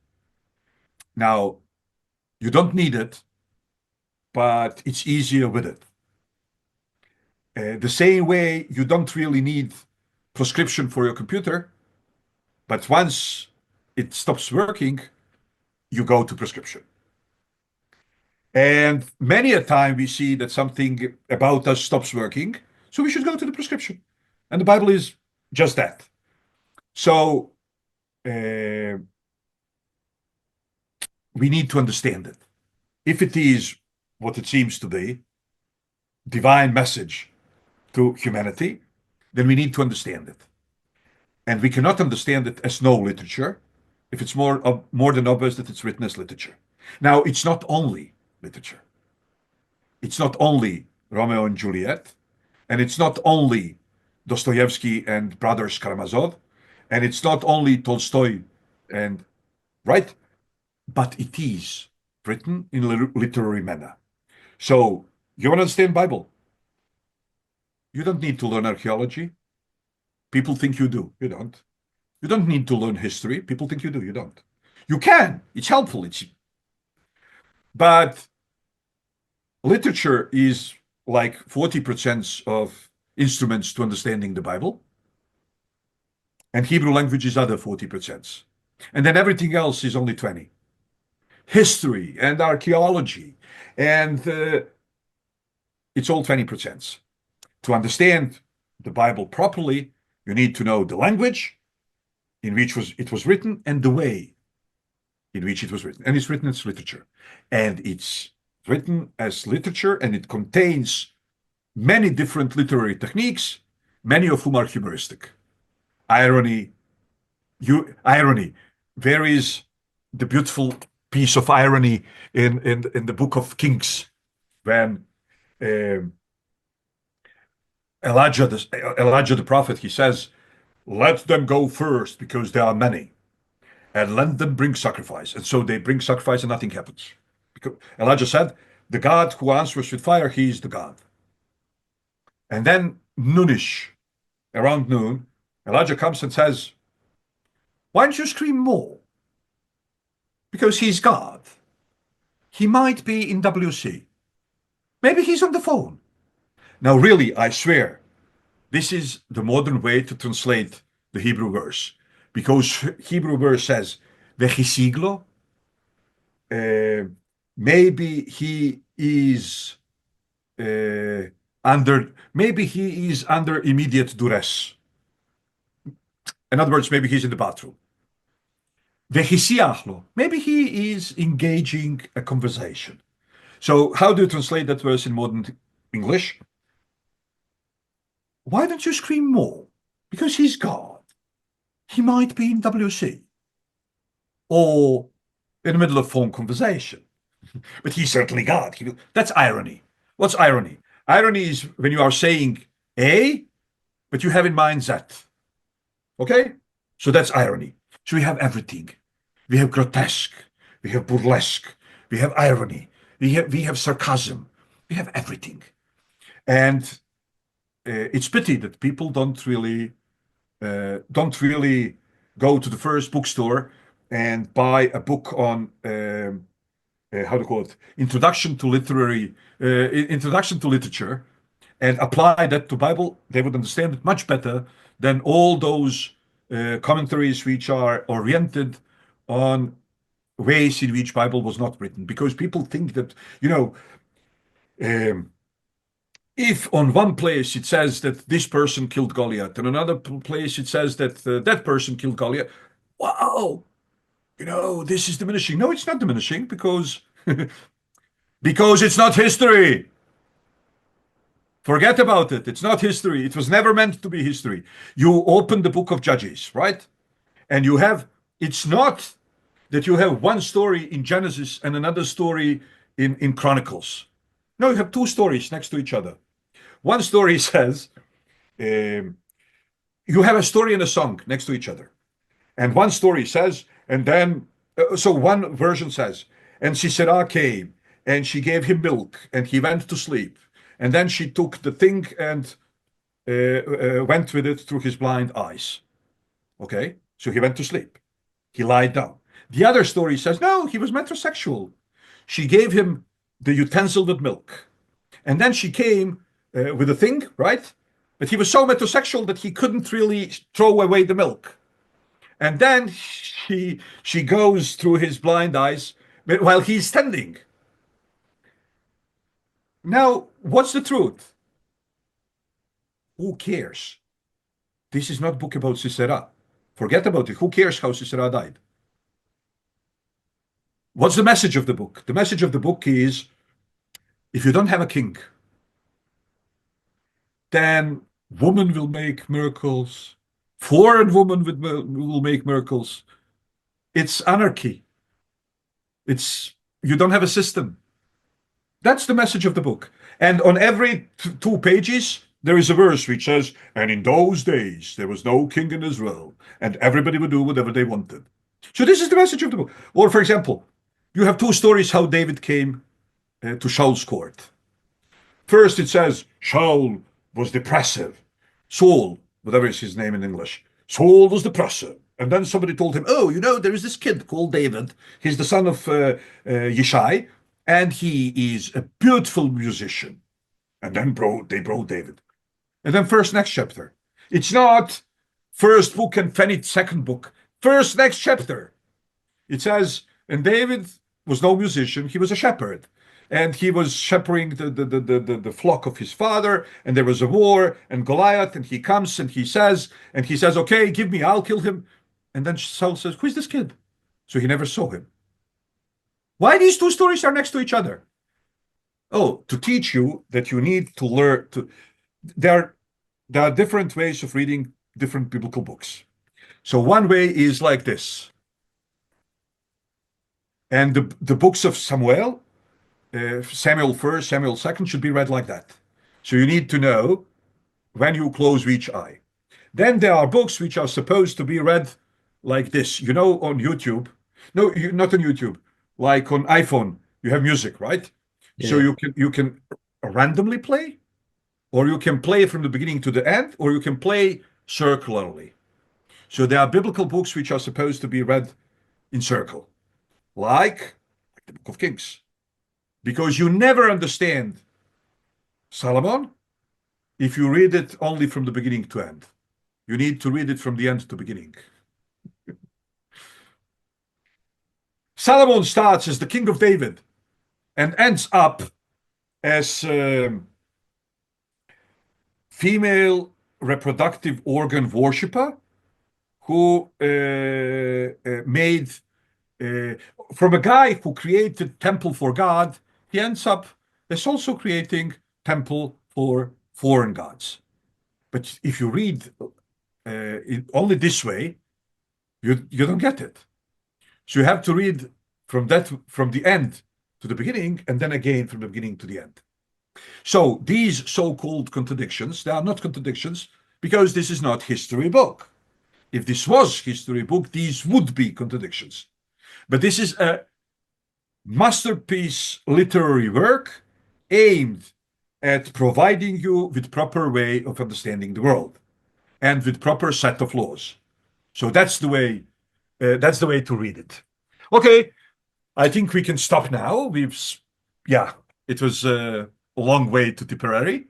Now, you don't need it, but it's easier with it. The same way you don't really need prescription for your computer, but once it stops working, you go to prescription. And many a time we see that something about us stops working, so we should go to the prescription. And the Bible is just that. So we need to understand it. If it is what it seems to be, divine message to humanity, then we need to understand it. And we cannot understand it as no literature if it's more than obvious that it's written as literature. Now, it's not only literature. It's not only Romeo and Juliet, and it's not only Dostoevsky and Brothers Karamazov, and it's not only Tolstoy and right, but it is written in a literary manner. So you want to understand Bible? You don't need to learn archaeology. People think you do. You don't. You don't need to learn history. People think you do. You don't. You can. It's helpful. But literature is like 40% of instruments to understanding the Bible. And Hebrew language is other 40%. And then everything else is only 20. History and archaeology. And it's all 20%. To understand the Bible properly, you need to know the language in which it was written and the way in which it was written. And it's written as literature. And it's written as literature, and it contains many different literary techniques, many of whom are humoristic. Irony. There is the beautiful piece of irony in the book of Kings when Elijah the prophet, he says, let them go first because there are many, and let them bring sacrifice. And so they bring sacrifice and nothing happens. Because Elijah said, the God who answers with fire, he is the God. And then noonish, around noon, Elijah comes and says, "Why don't you scream more? Because he's God. He might be in WC. Maybe he's on the phone." Now, really, I swear, this is the modern way to translate the Hebrew verse. Because Hebrew verse says, "Vechisiglo," maybe he is under immediate duress. In other words, maybe he's in the bathroom. Vehisiachlo, maybe he is engaging a conversation. So how do you translate that verse in modern English? Why don't you scream more? Because he's God. He might be in WC or in the middle of phone conversation. But he's certainly God. That's irony. What's irony? Irony is when you are saying A, but you have in mind Z. Okay? So that's irony. So we have everything. We have grotesque. We have burlesque. We have irony. We have sarcasm. We have everything. And it's pity that people don't really go to the first bookstore and buy a book on how to call it, introduction to literature, and apply that to Bible. They would understand it much better than all those commentaries which are oriented on ways in which Bible was not written. Because people think that, um, if on one place it says that this person killed Goliath, and another place it says that that person killed Goliath, wow, this is diminishing. No, it's not diminishing because because it's not history. Forget about it. It's not history. It was never meant to be history. You open the book of Judges, right? And it's not that you have one story in Genesis and another story in Chronicles. No, you have two stories next to each other. One story says, you have a story and a song next to each other. And one story says, and then, so one version says, and Sisera came and she gave him milk and he went to sleep. And then she took the thing and went with it through his blind eyes. Okay, so he went to sleep. He lied down. The other story says, no, he was metrosexual. She gave him the utensil with milk. And then she came with a thing, right? But he was so metrosexual that he couldn't really throw away the milk. And then she goes through his blind eyes while he's standing. Now, what's the truth? Who cares? This is not a book about Sisera. Forget about it. Who cares how Sisera died? What's the message of the book? The message of the book is, if you don't have a king, then woman will make miracles. Foreign woman will make miracles. It's anarchy. You don't have a system. That's the message of the book. And on every 2 pages, there is a verse which says, and in those days, there was no king in Israel, and everybody would do whatever they wanted. So this is the message of the book. Or, for example, you have 2 stories how David came to Shaul's court. First, it says, Shaul was depressive. Saul, whatever is his name in English, Saul was depressive. And then somebody told him, oh, there is this kid called David. He's the son of Yishai, and he is a beautiful musician. And then they brought David. And then next chapter. It's not first book and second book. Next chapter. It says, and David was no musician, he was a shepherd. And he was shepherding the flock of his father, and there was a war, and Goliath, and he comes and he says, okay, give me, I'll kill him. And then Saul says, who is this kid? So he never saw him. Why these 2 stories are next to each other? Oh, to teach you that you need to learn there are different ways of reading different biblical books. So one way is like this. And the books of Samuel, Samuel 1st, Samuel 2nd, should be read like that. So you need to know when you close each eye. Then there are books which are supposed to be read like this. On YouTube. No, not on YouTube. Like on iPhone, you have music, right? Yeah. So you can randomly play, or you can play from the beginning to the end, or you can play circularly. So there are biblical books which are supposed to be read in circle, like the Book of Kings, because you never understand Solomon if you read it only from the beginning to end. You need to read it from the end to beginning. Solomon starts as the king of David and ends up as female reproductive organ worshipper who made from a guy who created temple for God, he ends up as also creating temple for foreign gods. But if you read it only this way, you don't get it. So you have to read from the end to the beginning, and then again from the beginning to the end. So these so-called contradictions, they are not contradictions because this is not history book. If this was history book, these would be contradictions. But this is a masterpiece literary work aimed at providing you with proper way of understanding the world and with proper set of laws. So that's the way to read it. Okay, I think we can stop now. It was a long way to Tipperary.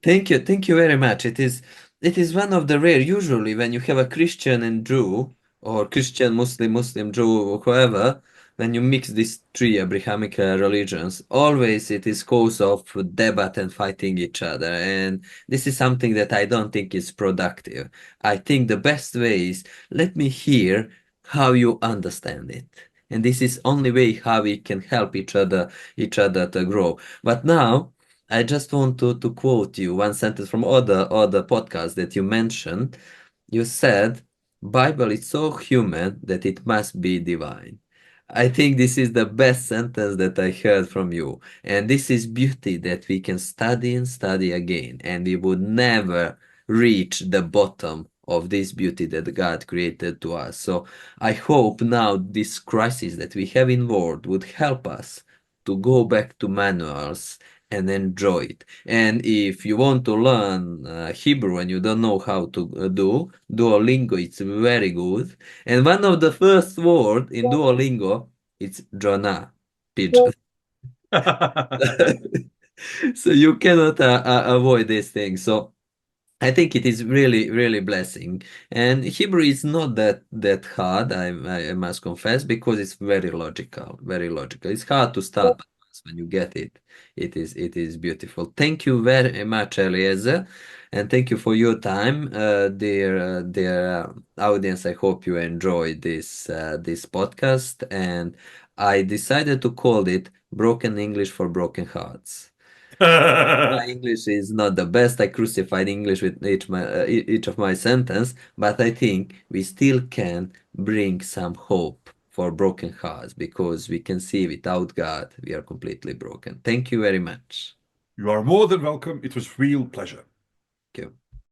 Thank you very much. It is one of the rare. Usually, when you have a Christian and Jew, or Christian, Muslim, Muslim, Jew, whoever, when you mix these three Abrahamic religions, always it is cause of debate and fighting each other. And this is something that I don't think is productive. I think the best way is let me hear how you understand it. And this is only way how we can help each other to grow. But now I just want to quote you one sentence from other podcasts that you mentioned. You said, Bible is so human that it must be divine. I think this is the best sentence that I heard from you. And this is beauty that we can study and study again. And we would never reach the bottom of this beauty that God created to us. So I hope now this crisis that we have in world would help us to go back to manuals and enjoy it. And if you want to learn Hebrew and you don't know how to do, Duolingo, it's very good. And one of the first words in Duolingo, it's Jonah, pigeon. So you cannot avoid these things. So I think it is really, really blessing. And Hebrew is not that hard, I must confess, because it's very logical, very logical. It's hard to start, but once when you get it, it is beautiful. Thank you very much, Eliezer, and thank you for your time, dear audience. I hope you enjoyed this podcast, and I decided to call it Broken English for Broken Hearts. My English is not the best. I crucified English with each of my sentence, but I think we still can bring some hope for broken hearts because we can see without God we are completely broken. Thank you very much. You are more than welcome. It was real pleasure. Thank you.